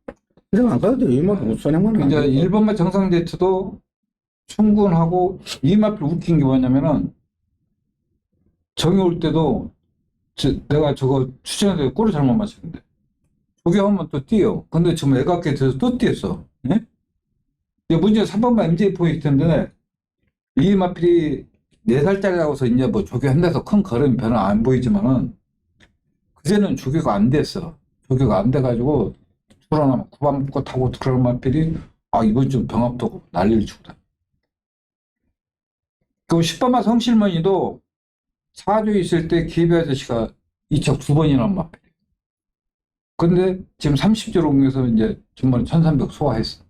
그냥 안 가도 돼. 이만 못 선행만 안 이제 돼. 일본말 정상 제트도 충분하고 이마필 웃긴 게 뭐냐면은 정이 올 때도 내가 저거 추천해서 골을 잘못 맞췄는데 조교하면 또 뛰어. 근데 지금 애각게 돼서 또 뛰었어. 예? 이제 문제는 3번만 MJ 포인트인데 이마필이 4살짜리라고서 이제 뭐 조교한다서 큰 걸음이 변화 안 보이지만은 그제는 조교가 안 됐어. 조교가 안 돼가지고 불안하면 구반 묶고 타고 들어간 마필이 이번 주 병합도 난리를 치고 다. 그 10번마 성실머니도 사주 있을 때 기배 아저씨가 2차 2번이나 마필. 근데 지금 30주로 옮겨서 이제 정말 1300 소화했어.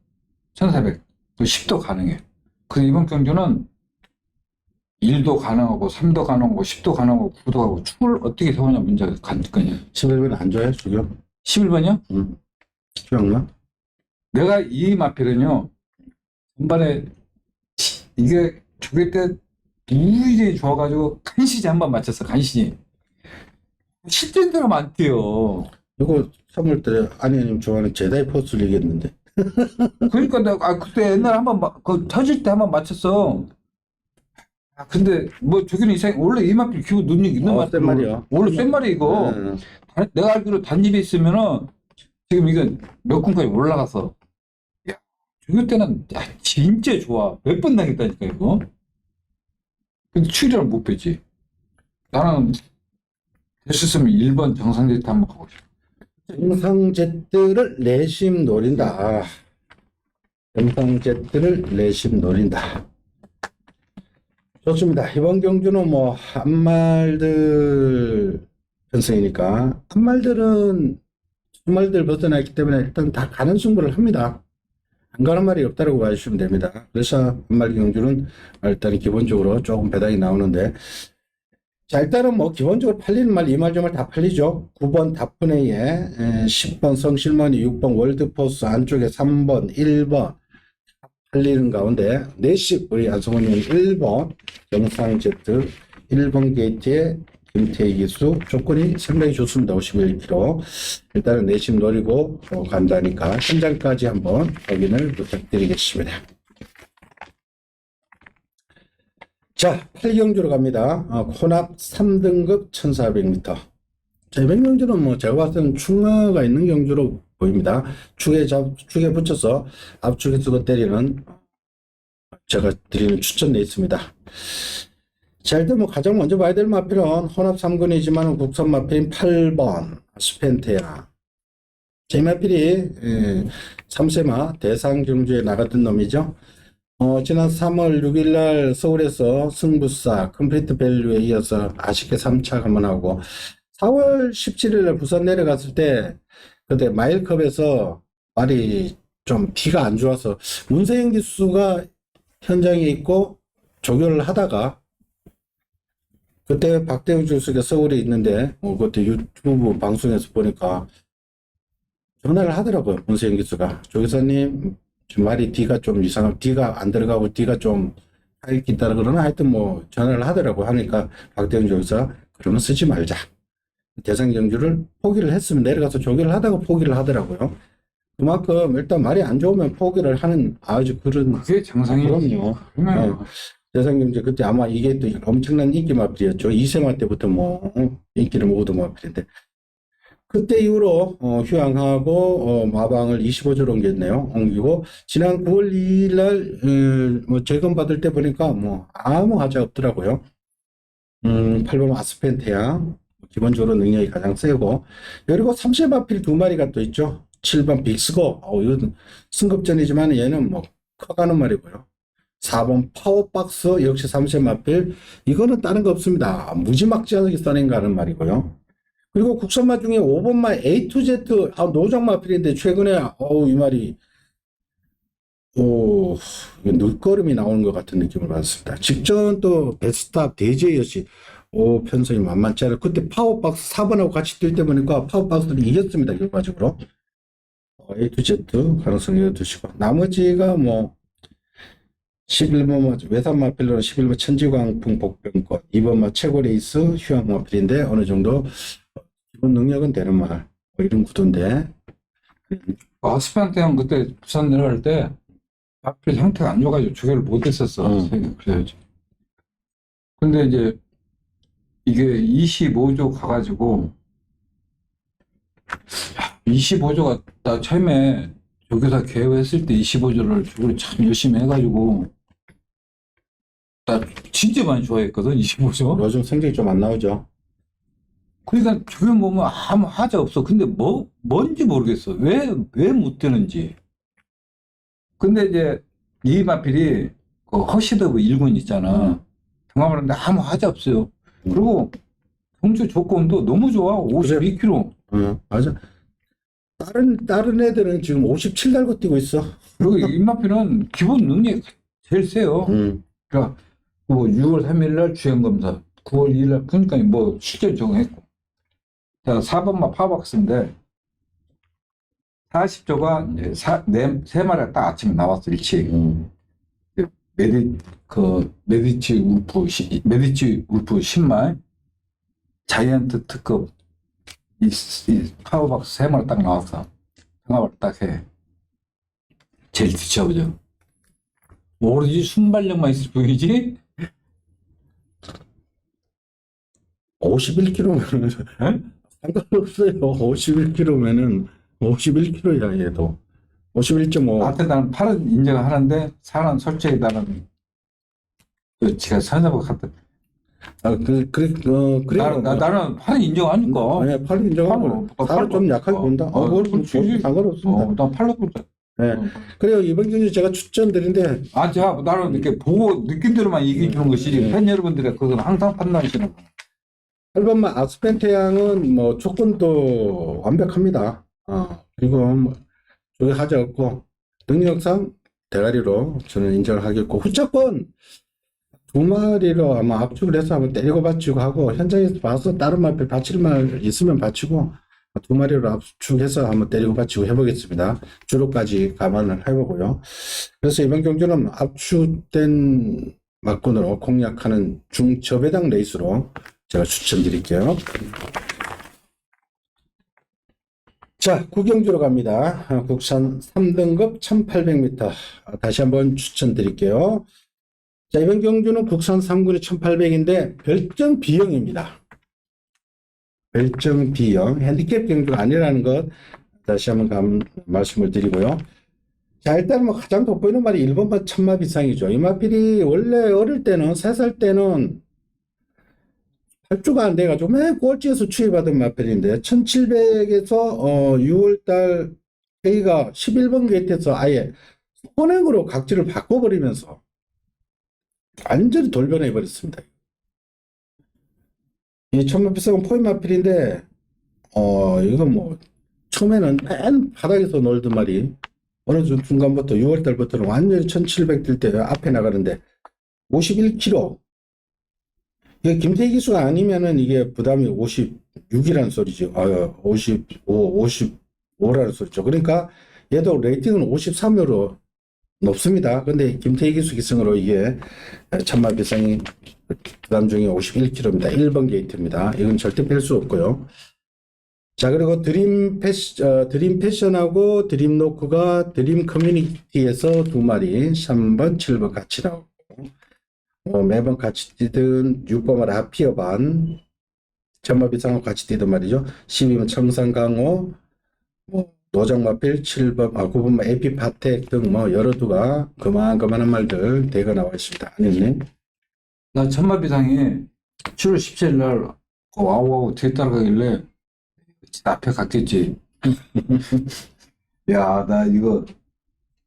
1400. 10도 가능해. 그래서 이번 경주는 1도 가능하고 3도 가능하고 10도 가능하고 9도 하고 축을 어떻게 세우냐 문제가 관건이야. 11번 안 좋아해, 주교? 11번이요? 응. 기억나? 내가 이 마필은요, 전반에 이게 조교 때 무지하게 좋아가지고 간신히 한 번 맞췄어, 간신히. 실전 들어가면 안 뛰어. 이거 선물 때 아니님 좋아하는 제다이 포스를 얘기했는데. 그러니까 내가 그때 옛날에 한번 그 터질 때 한 번 맞췄어. 근데 뭐 조교는 이상 원래 이 마필 기분 눈이 있는 마필 센 말이야. 원래 센 말이야 이거. 네. 내가 알기로 단집에 있으면은 지금 이건 몇 군까지 올라가서 야 조교 때는 진짜 좋아. 몇 번 당했다니까 이거. 근데 추리를 못 빼지. 나는 됐었으면 1번 정상제트 한번 가고 싶어. 정상제트를 내심 노린다. 정상제트를 내심 노린다. 좋습니다. 이번 경주는 뭐 한말들 편성이니까 한말들은 순말들 벗어나기 때문에 일단 다 가는 승부를 합니다. 안 가는 말이 없다고 봐주시면 됩니다. 그래서 한말 경주는 일단 기본적으로 조금 배당이 나오는데, 자, 일단은 뭐 기본적으로 팔리는 말, 이 말 저 말 다 팔리죠. 9번 다프네에 10번 성실머니, 6번 월드포스 안쪽에 3번 1번 팔리는 가운데 4씩 우리 안성원님 1번 정상제트 1번 게이트에 김태희 기수 조건이 상당히 좋습니다. 51km. 일단은 내심 노리고 간다니까 현장까지 한번 확인을 부탁드리겠습니다. 자, 8경주로 갑니다. 혼합 3등급 1400m. 자, 이번 경주는 뭐 제가 봤을 때는 충하가 있는 경주로 보입니다. 축에 붙여서 앞축에 쓰고 때리는 제가 드리는 추천돼 있습니다. 자, 일단 뭐 가장 먼저 봐야 될 마필은 혼합 3군이지만 국선 마필인 8번 스펜테아. 제 마필이 3세마 대상 경주에 나갔던 놈이죠. 지난 3월 6일 날 서울에서 승부사 컴플리트 밸류에 이어서 아쉽게 3차 감원하고 4월 17일 날 부산 내려갔을 때 그때 마일컵에서 말이 좀 기가 안 좋아서 문세영 기수가 현장에 있고 조교를 하다가 그때 박대웅 교수가 서울에 있는데 그때 유튜브 방송에서 보니까 전화를 하더라고요. 문세영 기수가 조교사님 말이 D가 좀 이상하고 D가 안 들어가고 D가 좀 하익 있다 그러나 하여튼 뭐 전화를 하더라고. 하니까 박대웅 조교사 그러면 쓰지 말자. 대상 경주를 포기를 했으면 내려가서 조교를 하다가 포기를 하더라고요. 그만큼 일단 말이 안 좋으면 포기를 하는 아주 그런. 그게 정상이죠. 그럼요. 대상 경주 그때 아마 이게 또 엄청난 인기 마필이었죠. 2세마 때부터 뭐 인기를 모으던 마필인데 그때 이후로 휴양하고 마방을 25주로 옮기고 지난 9월 2일 날 뭐 재검 받을 때 보니까 뭐 아무 하자 없더라고요. 8번 아스펜테아 기본적으로 능력이 가장 세고 그리고 3세 마필 2마리가 또 있죠. 7번 빅스고 이건 승급전이지만 얘는 뭐 커가는 말이고요. 4번 파워박스 역시 3세 마필 이거는 다른 거 없습니다. 무지막지하게 써낸가 하는 말이고요. 그리고 국산마 중에 5번마 A to Z 노장 마필인데 최근에 이 말이 늦걸음이 나오는 것 같은 느낌을 받았습니다. 직전 또 베스트탑 대제이엇이 편성이 만만치 않아요. 그때 파워박스 4번하고 같이 뛸 때 보니까 파워박스를 이겼습니다. 결과적으로. A to Z 가능성이 두시고 나머지가 뭐 11번 외산마필로는 11번 천지광풍 복병권 2번 최고레이스 휴양마필인데 어느 정도 기본 능력은 되는 말 뭐 이런 구도인데 아스판트 형 그때 부산 내려갈 때 하필 상태가 안 좋아가지고 조결을 못했었어. 그래야지. 근데 이제 이게 25조 가가지고 25조가 나 처음에 조교사 개회했을 때 25조를 조교를 참 열심히 해가지고 나 진짜 많이 좋아했거든 25조. 요즘 성적이 좀 안 나오죠. 그러니까 조교 보면 아무 하자 없어. 근데 뭔지 모르겠어. 왜 못 되는지. 근데 이제 이마필이 그 허시더브 1군 있잖아. 등하을 하는데 아무 하자 없어요. 그리고 경주 조건도 너무 좋아. 52km. 맞아. 다른 애들은 지금 57 달고 뛰고 있어. 그리고 이마필은 기본 능력이 제일 세요. 그러니까 뭐 6월 3일 날 주행검사, 9월 2일 날 그러니까 뭐 실제 적응했고. 자, 4번마 파박스인데 40조가 이제 세 마리가 딱 아침에 나왔어 일찍. 메디치 울프 10마리, 자이언트 특급 이 파워박스 세 마리 딱 나왔어. 생각을 딱 해. 제일 뒤쳐보죠. 오로지 순발력만 있을 뿐이지. 51km면은 상관없어요. 51km면은 51km야 얘도. 51.5. 나한테 나는 팔은 인정하는데 사는 솔직히 나는 제가 산자부 갔다. 그래요. 나는 팔은 인정하니까. 아니, 팔 인정하고 살을 좀 약하게 본다. 그건 상관없습니다. 난 팔로 본다. 네. 그래요. 이번 경기 제가 추천드린데 제가 나는 이렇게 보고 느낌대로만 얘기해 주는 것이 팬 여러분들의 그건 항상 판단하시는 거예요. 8번만 아스펜테양은 뭐 조건도 완벽합니다. 그리고 뭐 저기 하자 없고 능력상 대가리로 저는 인정을 하겠고 후차권 두 마리로 아마 압축을 해서 한번 때리고 받치고 하고 현장에서 봐서 다른 마필 받칠 말 있으면 받치고 두 마리로 압축해서 한번 때리고 받치고 해보겠습니다. 주로까지 감안을 해보고요. 그래서 이번 경주는 압축된 막군으로 공략하는 중저배당 레이스로 제가 추천드릴게요. 자, 구경주로 갑니다. 국산 3등급 1800m. 다시 한번 추천드릴게요. 자, 이번 경주는 국산 3군이 1800인데 별점 B형입니다. 별점 B형. 핸디캡 경주가 아니라는 것 다시 한번 말씀을 드리고요. 자, 일단 뭐 가장 돋보이는 말이 1번만 천마 비상이죠. 이 마필이 원래 어릴 때는 3살 때는 8주가 안 돼가지고 맨 꼴찌에서 추위받은 마필인데 1700에서 6월달 K가 11번 게이트에서 아예 선행으로 각지를 바꿔버리면서 완전히 돌변해 버렸습니다. 이 천마 비상은 포인 마필인데 이건 뭐 처음에는 맨 바닥에서 놀던 말이 어느 중간부터 6월달부터는 완전히 1700 뛸 때 앞에 나가는데 51km. 이게 김태희 기수가 아니면은 이게 부담이 56이라는 소리죠. 55라는 소리죠. 그러니까 얘도 레이팅은 53으로 높습니다. 근데 김태희 기수 기승으로 이게 천마 비상이 부담 중에 51km입니다. 1번 게이트입니다. 이건 절대 뺄 수 없고요. 자, 그리고 드림 패션하고 드림 노크가 드림 커뮤니티에서 두 마리 3번, 7번 같이 나오고 매번 같이 뛰든 6번 하피어 반 천마 비상하고 같이 뛰던 말이죠. 12번 청산강호 노장마필 7번 9번 에피파텍 등 뭐 여러 두가 그만한 말들 대거 나와 있습니다. 아니네. 나 천마 비상이 7월 17일 날 와우 뒤에 따라가길래 앞에 갔겠지. 야, 나 이거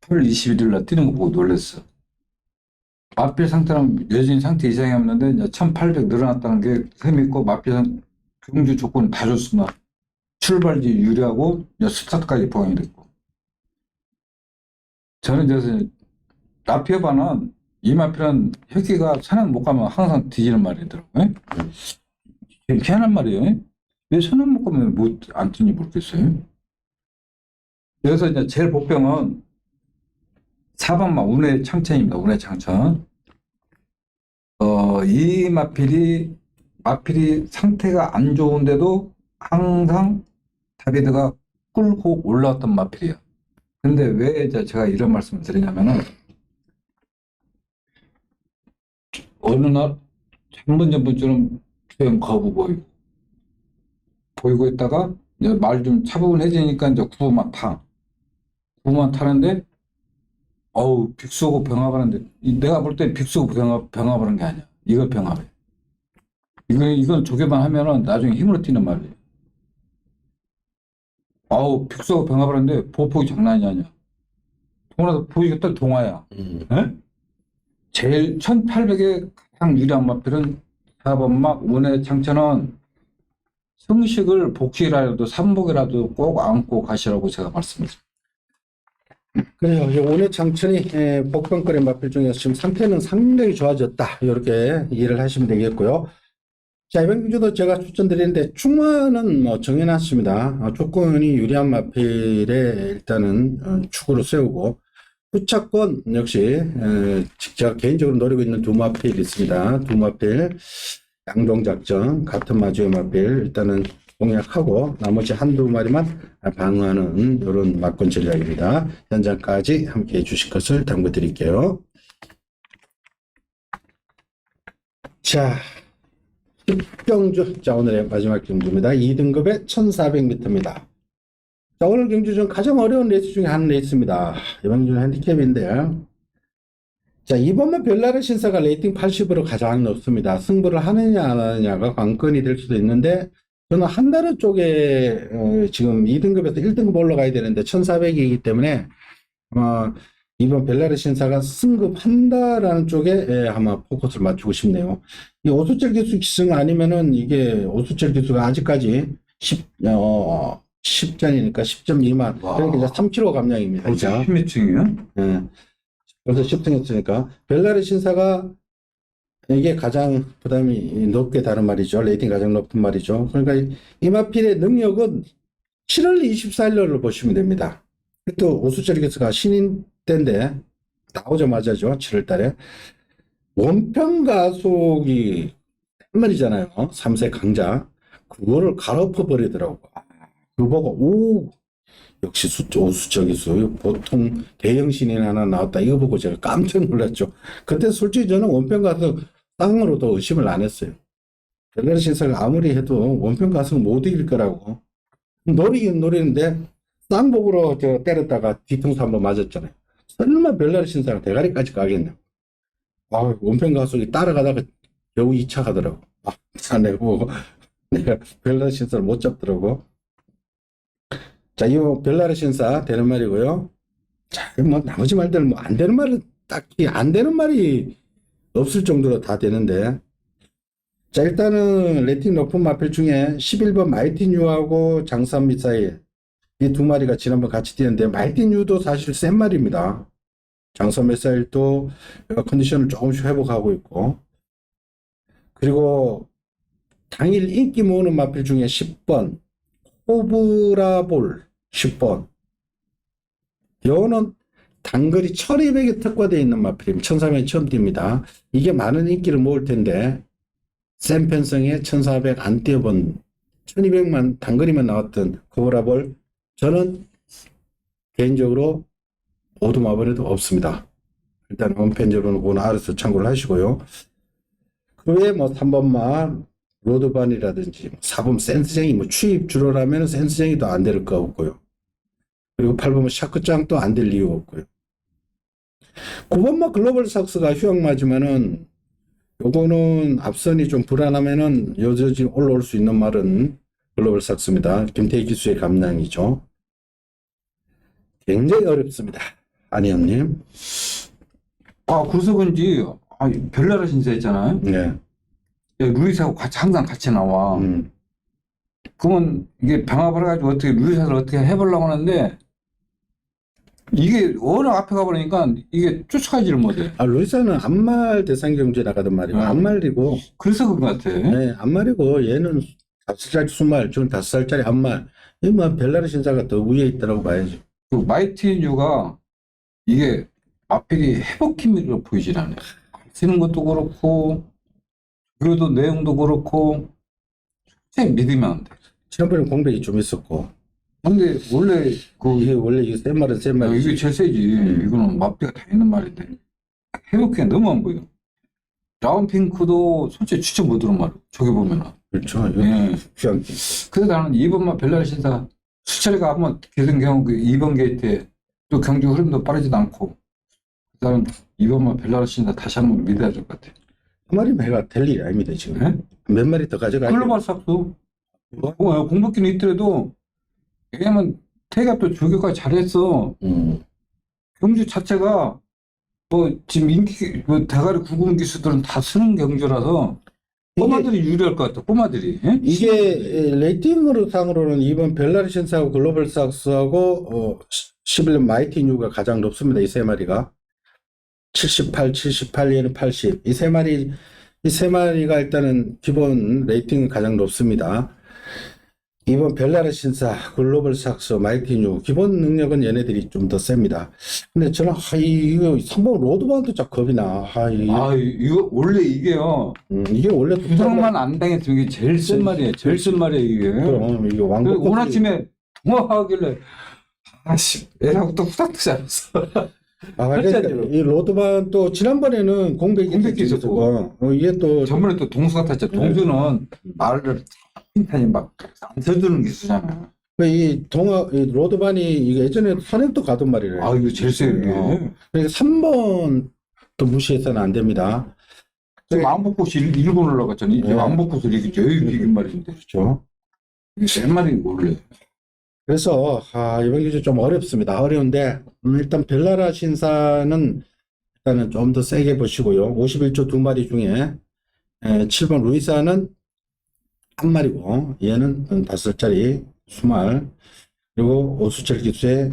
8월 21일 날 뛰는 거 보고 놀랐어. 마필 상태는 여전히 상태 이상이 없는데 이제 1800 늘어났다는 게 재밌고 마필 경주 조건이 다 좋습니다. 출발지 유리하고 스타트까지 보강이 됐고. 저는 그래서 라피어바는 이 마필은 혁기가 산행 못 가면 항상 뒤지는 말이더라고요. 희한한 말이에요. 왜 산행 못 가면 안 뛰는지 모르겠어요. 여기서 이제 제일 복병은 4번마 운해 창천입니다. 운해 창천. 이 마필이 상태가 안 좋은데도 항상 다비드가 끌고 올라왔던 마필이에요. 근데 왜 이제 제가 이런 말씀을 드리냐면은, 어느 날 한 번 전번처럼 조용 거부 보이고 있다가 이제 말 좀 차분해지니까 이제 구호만 타는데, 빅수고 병합하는데, 내가 볼 때 빅수고 병합하는 게 아니야. 이거 병합해. 이건 조개만 하면은 나중에 힘으로 뛰는 말이에요. 빅수고 병합하는데 보폭이 장난이 아니야. 동원아서 보이겠다, 동화야. 예? 제일 1800에 가장 유리한 마필은 4번막 운해 창천은 승식을 복식이라도 삼복이라도 꼭 안고 가시라고 제가 말씀드립니다. 그래요. 이 오늘 장천이 복병거리 마필 중에서 지금 상태는 상당히 좋아졌다. 이렇게 이해를 하시면 되겠고요. 자, 이번 경주도 제가 추천드리는데 충만은 뭐 정해놨습니다. 조건이 유리한 마필에 일단은 축으로 세우고 후차권 역시 제가 개인적으로 노리고 있는 두 마필이 있습니다. 두 마필 양동작전 같은 마주의 마필 일단은 공략하고 나머지 한두 마리만 방어하는 이런 막권 전략입니다. 현장까지 함께 해주실 것을 당부드릴게요. 자, 10경주. 자, 오늘의 마지막 경주입니다. 2등급의 1400m입니다. 자, 오늘 경주 중 가장 어려운 레이스 중에 한 레이스입니다. 이번 경주는 핸디캡인데요. 자, 이번만 별나라 신사가 레이팅 80으로 가장 높습니다. 승부를 하느냐 안 하느냐가 관건이 될 수도 있는데 저는 한다르 쪽에 지금 2등급에서 1등급 올라가야 되는데 1400이기 때문에 이번 벨라르 신사가 승급한다라는 쪽에 아마 포커스를 맞추고 싶네요. 이 오수철 기수 기승 아니면은 이게 오수철 기수가 아직까지 10전이니까 10점 미만. 그러니까 이제 3kg 감량입니다. 벌써 10m층이요? 예. 벌써 10등 했으니까. 벨라르 신사가 이게 가장 부담이 높게 다른 말이죠. 레이팅 가장 높은 말이죠. 그러니까 이마필의 능력은 7월 24일로 보시면 됩니다. 또 오수철 기수가 신인 때인데 나오자마자죠. 7월 달에. 원평 가속이 한 말이잖아요. 3세 강자. 그거를 갈아엎어 버리더라고. 그거 보고, 역시 오수철 기수. 보통 대형 신인 하나 나왔다. 이거 보고 제가 깜짝 놀랐죠. 그때 솔직히 저는 원평 가속 쌍으로도 의심을 안 했어요. 벨라르 신사가 아무리 해도 원평 가속은 못 이길 거라고. 노리긴 노리는데 쌍복으로 저 때렸다가 뒤통수 한번 맞았잖아요. 설마 벨라르 신사가 대가리까지 가겠냐. 원평 가속이 따라가다가 겨우 2차 가더라고. 차내고 내가 벨라르 신사를 못 잡더라고. 자, 이 벨라르 신사 되는 말이고요. 자, 뭐 나머지 말들은 뭐 안 되는 말은 딱히 안 되는 말이 없을 정도로 다 되는데. 자, 일단은 레이팅 높은 마필 중에 11번 마이티뉴하고 장산 미사일 이 두 마리가 지난번 같이 뛰는데 마이티뉴도 사실 센 말입니다. 장산 미사일도 컨디션을 조금씩 회복하고 있고, 그리고 당일 인기 모으는 마필 중에 10번 코브라볼 10번 요는 단거리 1200에 특화되어 있는 마필입니다. 1300 처음 뜁니다. 이게 많은 인기를 모을 텐데 센 편성에 1400 안 뛰어본 1200만 단거리만 나왔던 코브라볼 저는 개인적으로 오두마블에도 없습니다. 일단 원펜적으로는 그건 알아서 참고를 하시고요. 그 외에 뭐 3번만 로드반이라든지 4번 센스쟁이 뭐 추입 주로라면 센스쟁이도 안 될 거 없고요. 그리고 8번은 샤크짱도 안 될 이유 없고요. 9번만 글로벌 삭스가 휴학 맞으면은 요거는 앞선이 좀 불안하면은 여전히 올라올 수 있는 말은 글로벌 삭스입니다. 김태희 기수의 감량이죠. 굉장히 어렵습니다. 안희영님. 그래서 그런지 별나라 신사 있잖아요. 네. 루이스하고 항상 같이 나와. 그러면 이게 병합을 해가지고 어떻게 루이스를 어떻게 해보려고 하는데 이게 워낙 앞에 가버리니까 이게 쫓아가지를 못해. 루이스는 안말 대상 경주에 나가던 말이고 안말이고. 그래서 그런 것 같아. 네, 안말이고 얘는 5살짜리 순말, 저는 5살짜리 안말. 이 뭐 벨라르 신사가 더 위에 있다고 봐야죠. 그 마이티 뉴가 이게 마필이 회복 힘으로 보이질 않아요. 쓰는 것도 그렇고, 그래도 내용도 그렇고, 진짜 믿으면 안 돼. 지난번에 공백이 좀 있었고. 근데 원래 이게 원래 이게 센 말은 센 말이지. 이게 제일 세지. 이거는 마피가 다 있는 말인데. 회복기가 너무 안 보여. 라운핑크도 솔직히 추천 못 들은 말이야. 저기 보면은. 그렇죠. 이거 예. 귀한 그래서 나는 2번만 벨라리 신사 수철이가 한번 기승 경우 그 2번 게이트에 또 경주 흐름도 빠르지도 않고 나는 2번만 벨라리 신사 다시 한번 믿어야 될 것 같아. 한 마리면 해가 될 일이 아닙니다, 지금. 예? 몇 마리 더 가져가야 글로벌 삭도 공복기는 있더라도 왜냐면 태가 또 조교까지 잘했어. 경주 자체가 뭐 지금 인기 뭐 대가리 굵은 기수들은 다 쓰는 경주라서 꼬마들이 유리할 것 같아. 꼬마들이. 예? 이게 레이팅으로 상으로는 이번 벨라리 신사하고 글로벌 삭스하고 11년 마이티 뉴가 가장 높습니다. 이 세 마리가 78, 78, 얘는 80. 이 세 마리가 일단은 기본 레이팅이 가장 높습니다. 이번 벨라리 신사, 글로벌 삭스, 마이티 뉴 기본 능력은 얘네들이 좀 더 셉니다. 근데 저는 이거 3번 로드반도 참 겁이 나. 이거 원래 이게요. 이게 원래 부상만 안 당했으면 이게 제일 센 말이에요. 제일 센 말이에요, 이게. 그럼 이게 왕복 오늘 아침에 통화하길래 아씨 애라고 또 후닥뜨지 않았어. 그러니까 이 로드반 또 지난번에는 공백이 있었고 이게 또 저번에 또 동수 같았죠. 동수는 말을 핀탄이 막 안 써주는 기수잖아. 이 로드반이 이게 예전에 선행도 가던 말이래요. 이거 제일 세요. 이게. 그러니까 3번 또 무시해서는 안 됩니다. 지금 왕복고시 일본 올라갔잖아. 이제 왕복고시 이게 제일 이긴 말인데. 그렇죠. 이게 센 말이 원래. 그래서 이번 기준 좀 어렵습니다. 어려운데 일단 벨라라 신사는 일단은 좀 더 세게 보시고요. 51조 두 마리 중에 7번 루이사는 한 마리고 얘는 5짜리 수말 그리고 오수철 기수에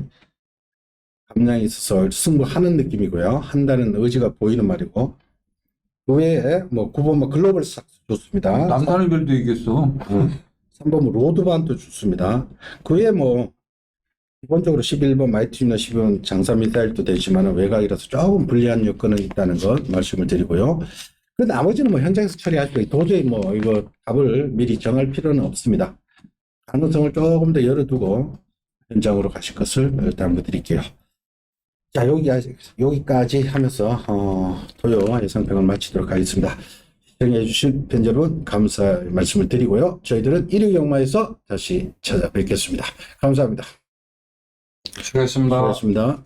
감량이 있어서 승부하는 느낌이고요. 한다는 의지가 보이는 말이고 그 외에 뭐 9번 글로벌 삭스 좋습니다. 남산의 별도 이겼어. 3번 로드반도 좋습니다. 그 외에 뭐 기본적으로 11번 마이티나 12번 장사 미사일도 되지만 외곽이라서 조금 불리한 여건은 있다는 것 말씀을 드리고요. 그 나머지는 뭐 현장에서 처리하시고 도저히 뭐 이거 답을 미리 정할 필요는 없습니다. 가능성을 조금 더 열어두고 현장으로 가실 것을 당부드릴게요. 자, 여기까지 하면서 토요 예상평을 마치도록 하겠습니다. 시청해주신 팬 여러분 감사의 말씀을 드리고요. 저희들은 1위 영마에서 다시 찾아뵙겠습니다. 감사합니다. 수고하셨습니다. 수고하셨습니다.